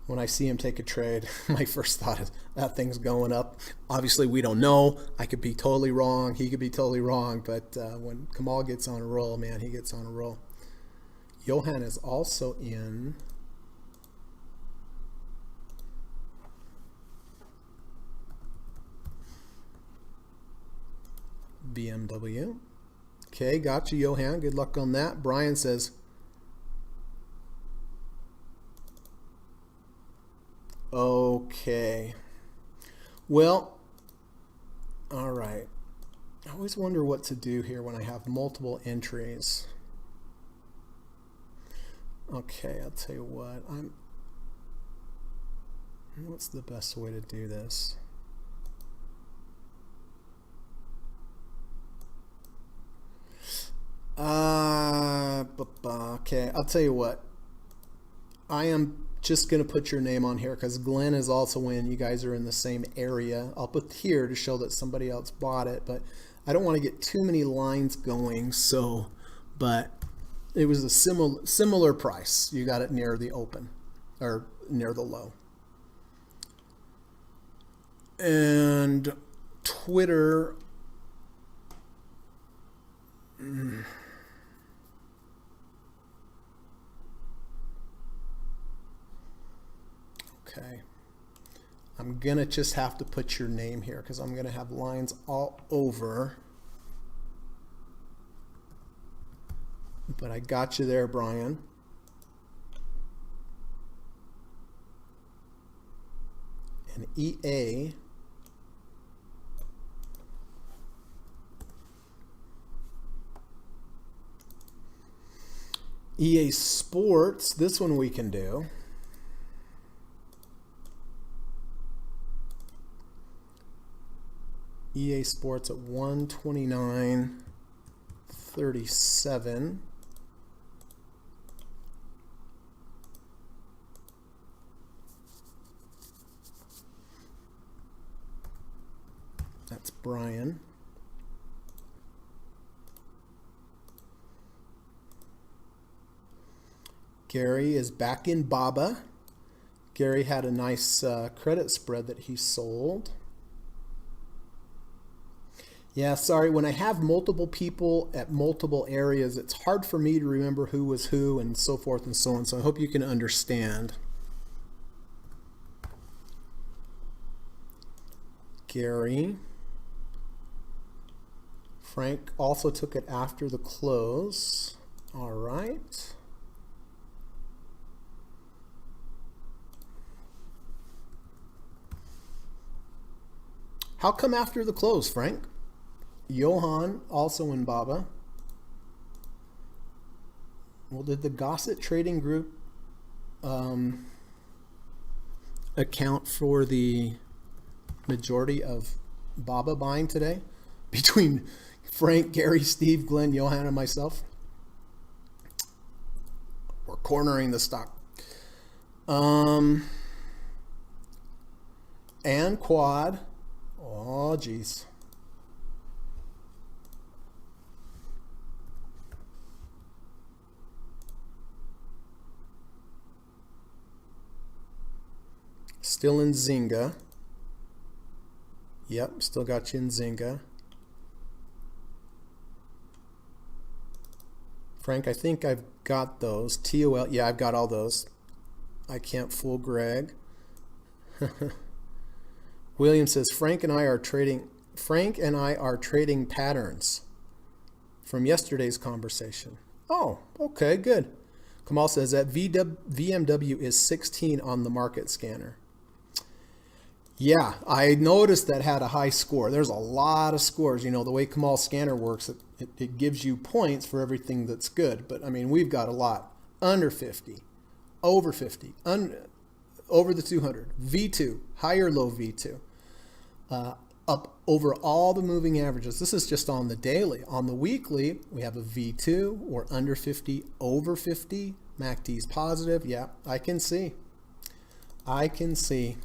when I see him take a trade, my first thought is that thing's going up. Obviously, we don't know. I could be totally wrong. He could be totally wrong. But when Kamal gets on a roll, man, he gets on a roll. Johan is also in BMW. Okay, got you, Johan. Good luck on that. Brian says, okay. Well, all right. I always wonder what to do here when I have multiple entries. Okay, I'll tell you what. What's the best way to do this? Okay, I'll tell you what. I am just going to put your name on here because Glenn is also in. You guys are in the same area. I'll put here to show that somebody else bought it, but I don't want to get too many lines going. So, but it was a similar price. You got it near the open or near the low. And Twitter. Okay, I'm gonna just have to put your name here because I'm gonna have lines all over. But I got you there, Brian. And EA. EA Sports, this one we can do. EA Sports at 129.37. That's Brian. Gary is back in Baba. Gary had a nice credit spread that he sold. Yeah, sorry. When I have multiple people at multiple areas, it's hard for me to remember who was who and so forth and so on. So I hope you can understand. Gary. Frank also took it after the close. All right. How come after the close, Frank? Johan also in Baba. Well, did the Gossett Trading Group account for the majority of Baba buying today between Frank, Gary, Steve, Glenn, Johan, and myself? We're cornering the stock. And quad. Oh, geez. Still in Zynga. Yep, still got you in Zynga. Frank, I think I've got those. TOL, yeah, I've got all those. I can't fool Greg. William says Frank and I are trading patterns from yesterday's conversation. Oh, okay, good. Kamal says that VMW is 16 on the market scanner. Yeah, I noticed that had a high score. There's a lot of scores. You know, the way Kamal's scanner works, it gives you points for everything that's good. But, I mean, we've got a lot. Under 50, over 50, over the 200, V2, higher low V2, up over all the moving averages. This is just on the daily. On the weekly, we have a V2, or under 50, over 50. MACD's positive. Yeah, I can see. I can see.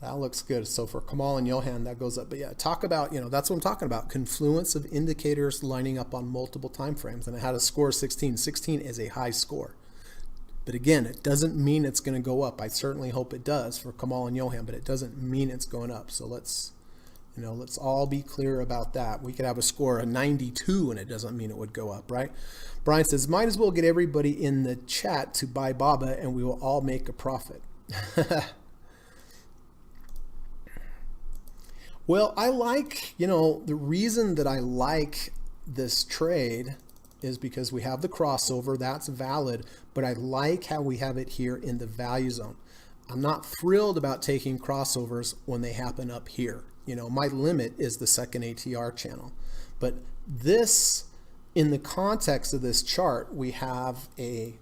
That looks good. So for Kamal and Johan, that goes up. But yeah, talk about, you know, that's what I'm talking about. Confluence of indicators lining up on multiple time frames. And it had a score of 16. 16 is a high score. But again, it doesn't mean it's going to go up. I certainly hope it does for Kamal and Johan, but it doesn't mean it's going up. So let's all be clear about that. We could have a score of 92 and it doesn't mean it would go up, right? Brian says, might as well get everybody in the chat to buy Baba and we will all make a profit. Well, I like, you know, the reason that I like this trade is because we have the crossover. That's valid, but I like how we have it here in the value zone. I'm not thrilled about taking crossovers when they happen up here. You know, my limit is the second ATR channel. But this, in the context of this chart, we have a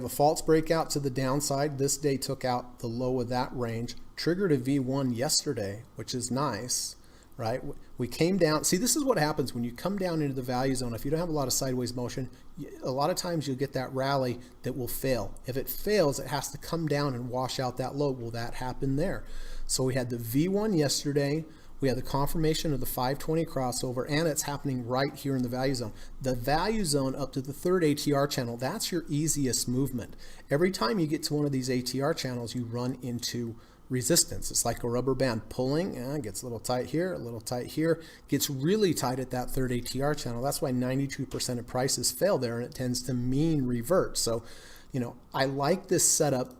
false breakout to the downside. This day took out the low of that range. Triggered a V1 yesterday, which is nice, right? We came down. See, this is what happens when you come down into the value zone. If you don't have a lot of sideways motion, a lot of times you'll get that rally that will fail. If it fails, it has to come down and wash out that low. Will that happen there? So we had the V1 yesterday. We had the confirmation of the 520 crossover, and it's happening right here in the value zone. The value zone up to the third ATR channel, that's your easiest movement. Every time you get to one of these ATR channels, you run into resistance. It's like a rubber band pulling, and gets a little tight here, a little tight here, gets really tight at that third ATR channel. That's why 92% of prices fail there, and it tends to mean revert. So, you know, I like this setup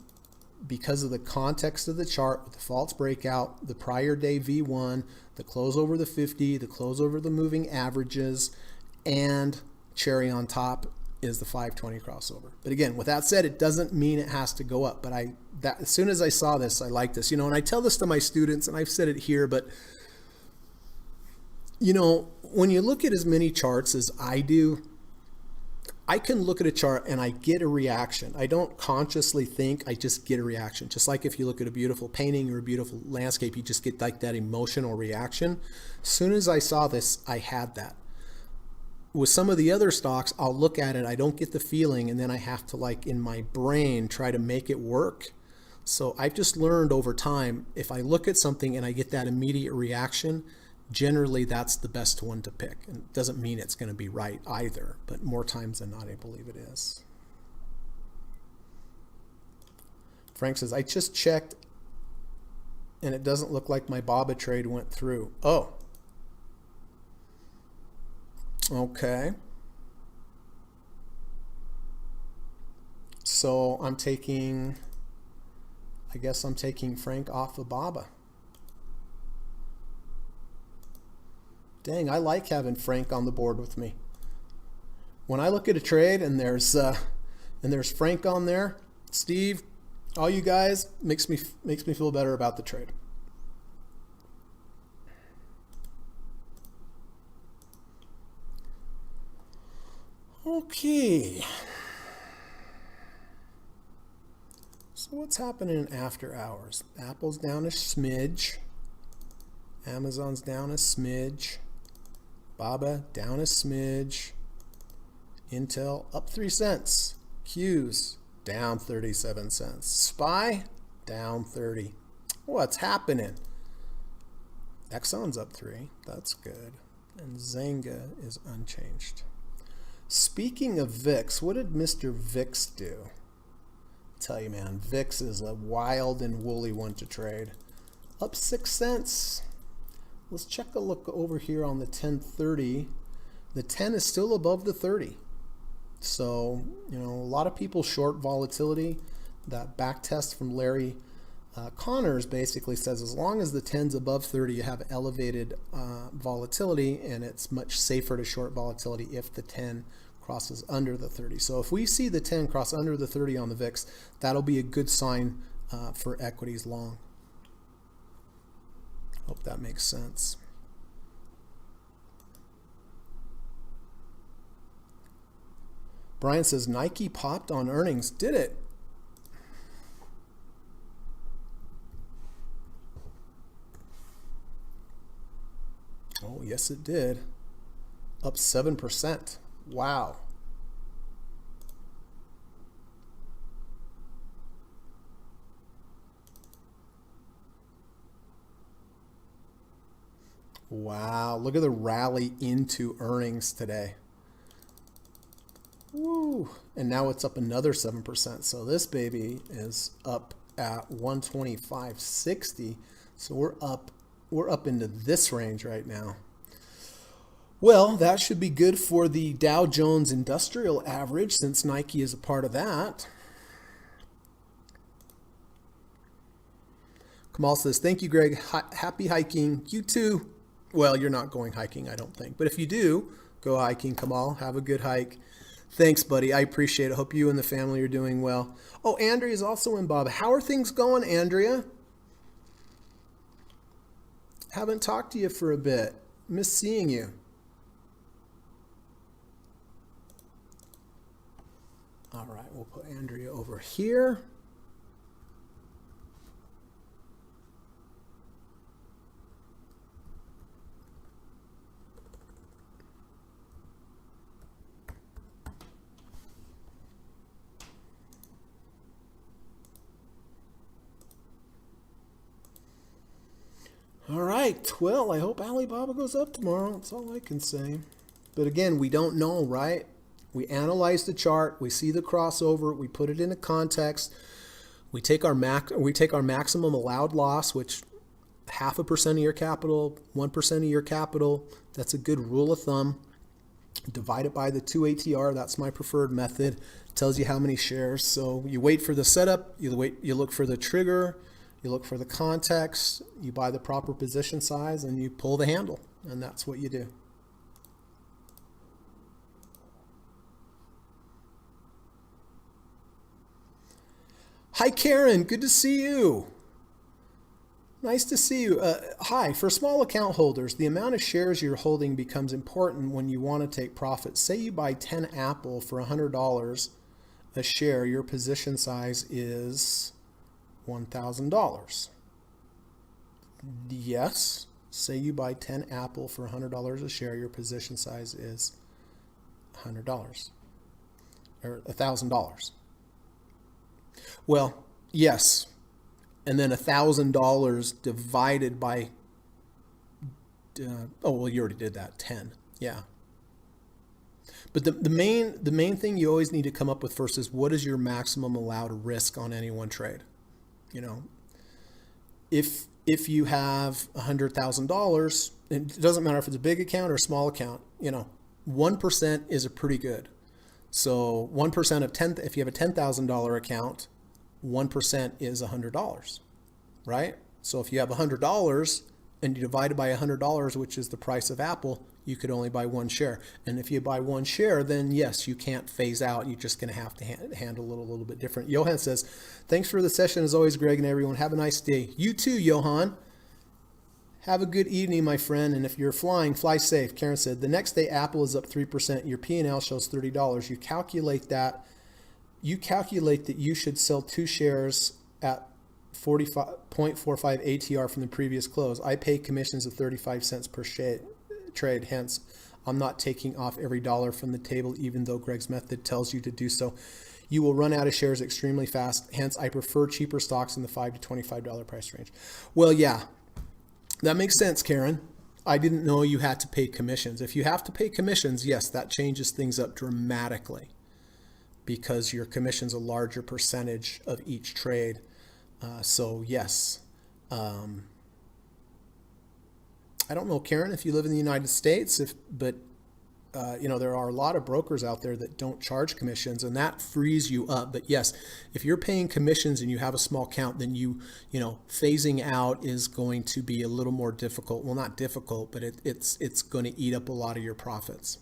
because of the context of the chart with the false breakout, the prior day V1, the close over the 50, the close over the moving averages, and cherry on top is the 520 crossover. But again, with that said, it doesn't mean it has to go up. But as soon as I saw this, I like this. You know, and I tell this to my students, and I've said it here, but you know, when you look at as many charts as I do, I can look at a chart and I get a reaction. I don't consciously think, I just get a reaction. Just like if you look at a beautiful painting or a beautiful landscape, you just get like that emotional reaction. As soon as I saw this, I had that. With some of the other stocks, I'll look at it, I don't get the feeling, and then I have to, like, in my brain, try to make it work. So I've just learned over time, if I look at something and I get that immediate reaction, generally that's the best one to pick. And it doesn't mean it's going to be right either, but more times than not, I believe it is. Frank says, I just checked and it doesn't look like my BABA trade went through. Oh, okay. So I'm taking, I guess I'm taking Frank off of BABA. Dang, I like having Frank on the board with me. When I look at a trade and there's Frank on there, Steve, all you guys, makes me feel better about the trade. Okay. So what's happening after hours? Apple's down a smidge. Amazon's down a smidge. BABA down a smidge. Intel up 3 cents. Q's down 37 cents. SPY down 30. What's happening? Exxon's up 3. That's good. And Zynga is unchanged. Speaking of VIX, what did Mr. VIX do? Tell you, man, VIX is a wild and woolly one to trade. Up 6 cents. Let's check a look over here on the 1030. The 10 is still above the 30. So, you know, a lot of people short volatility. That back test from Larry Connors basically says as long as the 10's above 30, you have elevated volatility, and it's much safer to short volatility if the 10 crosses under the 30. So if we see the 10 cross under the 30 on the VIX, that'll be a good sign for equities long. Hope that makes sense. Brian says Nike popped on earnings. Did it? Oh, yes, it did. Up 7%. Wow. Wow, look at the rally into earnings today. Woo. And now it's up another 7%. So this baby is up at 125.60. So we're up into this range right now. Well, that should be good for the Dow Jones Industrial Average since Nike is a part of that. Kamal says, thank you, Greg. Happy hiking. You too. Well, you're not going hiking, I don't think. But if you do, go hiking, Kamal. Have a good hike. Thanks, buddy. I appreciate it. Hope you and the family are doing well. Oh, Andrea is also in, Bob. How are things going, Andrea? Haven't talked to you for a bit. Miss seeing you. All right, we'll put Andrea over here. All right, well, I hope Alibaba goes up tomorrow. That's all I can say. But again, we don't know, right? We analyze the chart, we see the crossover, we put it into context, we take our maximum allowed loss, which 0.5% of your capital, 1% of your capital, that's a good rule of thumb. Divide it by the 2 ATR, that's my preferred method. Tells you how many shares. So you wait for the setup, you look for the trigger, you look for the context, you buy the proper position size, and you pull the handle, and that's what you do. Hi, Karen. Good to see you. Nice to see you. Hi. For small account holders, the amount of shares you're holding becomes important when you want to take profit. Say you buy 10 Apple for $100 a share. Your position size is $1,000. Yes. Say you buy 10 Apple for $100 a share. Your position size is $100 or $1,000. Well, yes, and then $1,000 divided by, oh, well, you already did that, 10, yeah. But the main thing you always need to come up with first is what is your maximum allowed risk on any one trade? You know, if if you have $100,000, it doesn't matter if it's a big account or a small account, 1% is a pretty good. So 1% of 10, if you have a $10,000 account, 1% is $100, right? So if you have $100 and you divide it by $100, which is the price of Apple, you could only buy one share. And if you buy one share, then yes, you can't phase out. You're just going to have to handle it a little bit different. Johan says, thanks for the session as always, Greg, and everyone. Have a nice day. You too, Johan. Have a good evening, my friend. And if you're flying, fly safe. Karen said, the next day Apple is up 3%. Your P&L shows $30. You calculate that you should sell 2 shares at 45.45 ATR from the previous close. I pay commissions of 35 cents per trade. Hence, I'm not taking off every dollar from the table, even though Greg's method tells you to do so. You will run out of shares extremely fast. Hence, I prefer cheaper stocks in the $5 to $25 price range. Well, yeah, that makes sense, Karen. I didn't know you had to pay commissions. If you have to pay commissions, yes, that changes things up dramatically because your commission's a larger percentage of each trade. So yes, I don't know, Karen, if you live in the United States, but there are a lot of brokers out there that don't charge commissions, and that frees you up. But yes, if you're paying commissions and you have a small account, then phasing out is going to be a little more difficult. Well, not difficult, but it's going to eat up a lot of your profits.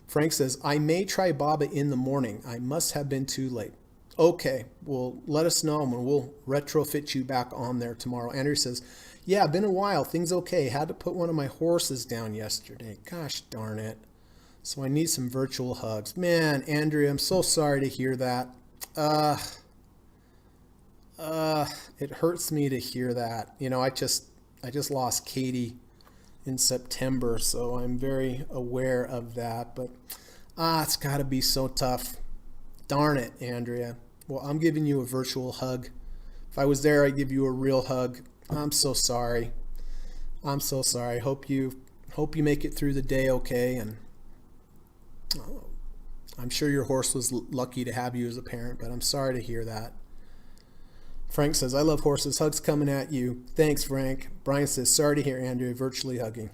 Frank says, I may try BABA in the morning. I must have been too late. Okay, well, let us know and we'll retrofit you back on there tomorrow. Andrew says, yeah, been a while. Things okay. Had to put one of my horses down yesterday. Gosh darn it. So I need some virtual hugs. Man, Andrea, I'm so sorry to hear that. It hurts me to hear that. I just lost Katie in September, so I'm very aware of that. But it's got to be so tough. Darn it, Andrea. Well, I'm giving you a virtual hug. If I was there, I'd give you a real hug. I'm so sorry. I'm so sorry. Hope you make it through the day okay. And I'm sure your horse was lucky to have you as a parent, but I'm sorry to hear that. Frank says, I love horses. Hugs coming at you. Thanks, Frank. Brian says, sorry to hear Andrea virtually hugging.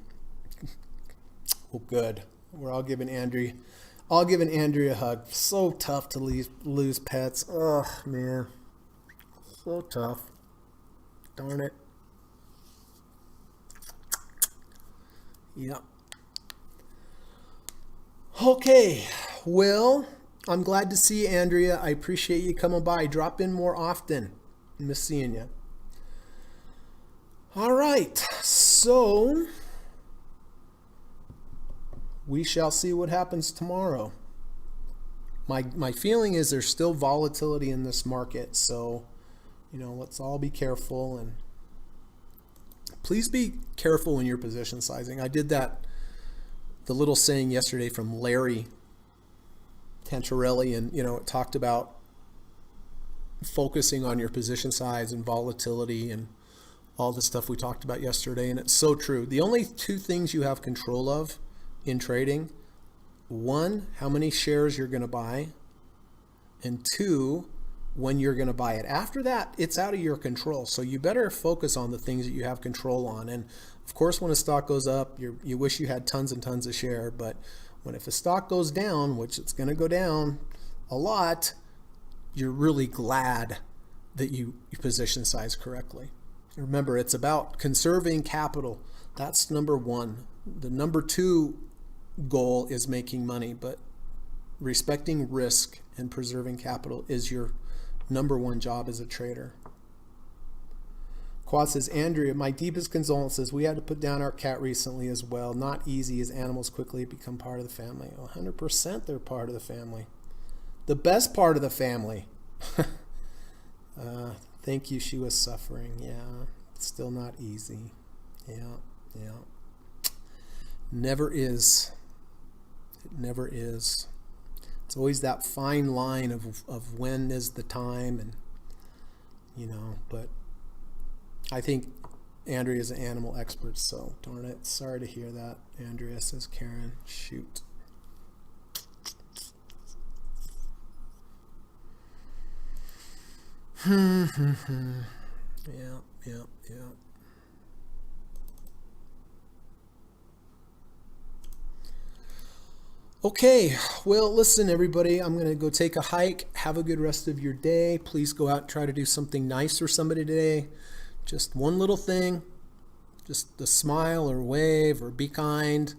Well, good. We're all giving Andrea a hug. So tough to lose pets. Oh, man. So tough. Darn it. Yeah. Okay. Well, I'm glad to see you, Andrea. I appreciate you coming by. Drop in more often. Miss seeing you. All right. So we shall see what happens tomorrow. My feeling is there's still volatility in this market, so let's all be careful, and please be careful when you're position sizing. I did the little saying yesterday from Larry Tantarelli, and it talked about focusing on your position size and volatility and all the stuff we talked about yesterday, and it's so true. The only 2 things you have control of in trading: 1, how many shares you're going to buy, and 2, when you're going to buy it. After that, it's out of your control. So you better focus on the things that you have control on. And of course, when a stock goes up, you wish you had tons and tons of share. But if a stock goes down, which it's going to go down a lot, you're really glad that you position size correctly. Remember, it's about conserving capital. That's number 1. The number 2 goal is making money, but respecting risk and preserving capital is your number 1 job as a trader. Quad says, Andrea, my deepest condolences. We had to put down our cat recently as well. Not easy as animals quickly become part of the family. 100% they're part of the family. The best part of the family. Thank you. She was suffering. Yeah. It's still not easy. Yeah. Never is. It never is. It's always that fine line of when is the time, and but I think Andrea is an animal expert, so darn it. Sorry to hear that, Andrea, says Karen. Shoot. Yeah. Okay, well, listen, everybody, I'm going to go take a hike. Have a good rest of your day. Please go out and try to do something nice for somebody today. Just one little thing, just a smile or wave or be kind.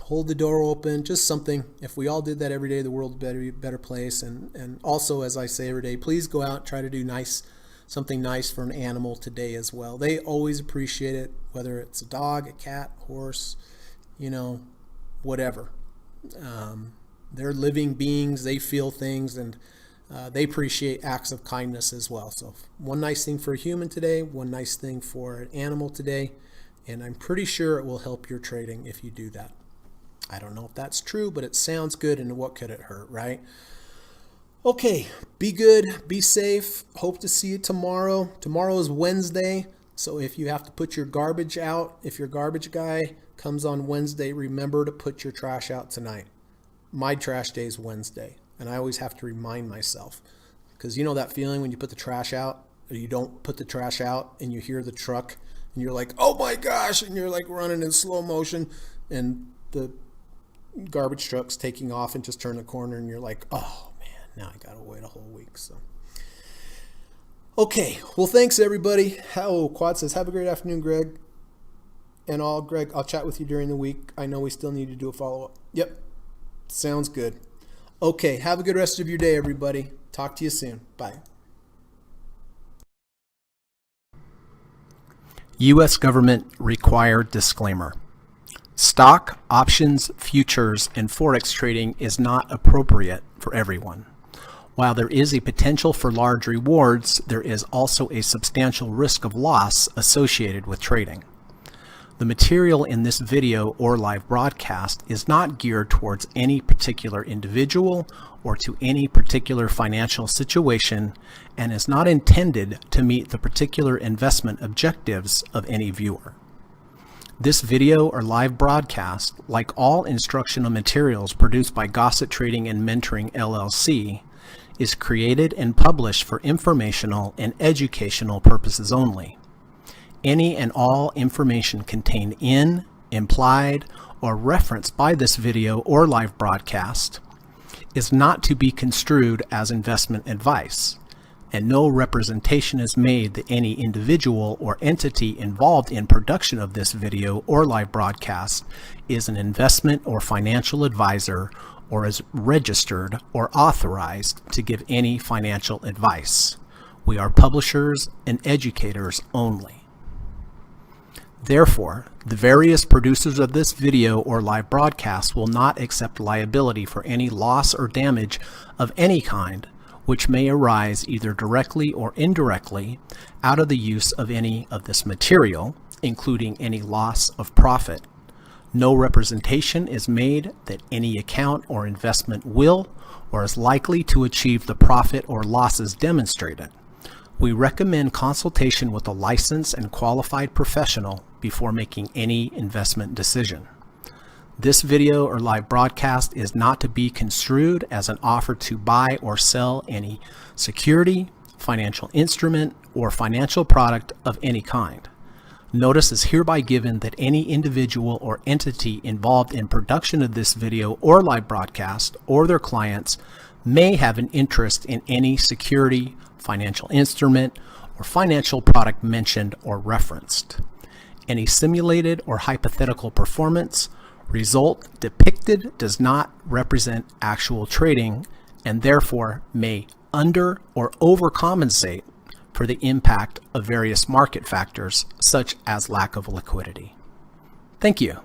Hold the door open, just something. If we all did that every day, the world would be a better place. And also, as I say every day, please go out and try to do something nice for an animal today as well. They always appreciate it, whether it's a dog, a cat, horse, whatever. They're living beings, they feel things, and they appreciate acts of kindness as well. So one nice thing for a human today, one nice thing for an animal today, and I'm pretty sure it will help your trading if you do that. I don't know if that's true, but it sounds good, and what could it hurt, right? Okay, be good, be safe. Hope to see you tomorrow. Tomorrow is Wednesday, so if you have to put your garbage out, if your garbage guy comes on Wednesday, remember to put your trash out tonight. My trash day is Wednesday, and I always have to remind myself, because you know that feeling when you put the trash out, or you don't put the trash out, and you hear the truck, and you're like, oh my gosh, and you're like running in slow motion, and the garbage truck's taking off and just turn the corner, and you're like, oh man, now I gotta wait a whole week. So okay, well, thanks everybody. Quad says, have a great afternoon, Greg. And Greg, I'll chat with you during the week. I know we still need to do a follow-up. Yep, sounds good. Okay, have a good rest of your day, everybody. Talk to you soon. Bye. U.S. government required disclaimer. Stock, options, futures, and forex trading is not appropriate for everyone. While there is a potential for large rewards, there is also a substantial risk of loss associated with trading. The material in this video or live broadcast is not geared towards any particular individual or to any particular financial situation and is not intended to meet the particular investment objectives of any viewer. This video or live broadcast, like all instructional materials produced by Gossett Trading and Mentoring LLC, is created and published for informational and educational purposes only. Any and all information contained in, implied, or referenced by this video or live broadcast is not to be construed as investment advice, and no representation is made that any individual or entity involved in production of this video or live broadcast is an investment or financial advisor or is registered or authorized to give any financial advice. We are publishers and educators only. Therefore, the various producers of this video or live broadcast will not accept liability for any loss or damage of any kind which may arise either directly or indirectly out of the use of any of this material, including any loss of profit. No representation is made that any account or investment will or is likely to achieve the profit or losses demonstrated. We recommend consultation with a licensed and qualified professional before making any investment decision. This video or live broadcast is not to be construed as an offer to buy or sell any security, financial instrument, or financial product of any kind. Notice is hereby given that any individual or entity involved in production of this video or live broadcast or their clients may have an interest in any security, financial instrument, or financial product mentioned or referenced. Any simulated or hypothetical performance result depicted does not represent actual trading and therefore may under or overcompensate for the impact of various market factors such as lack of liquidity. Thank you.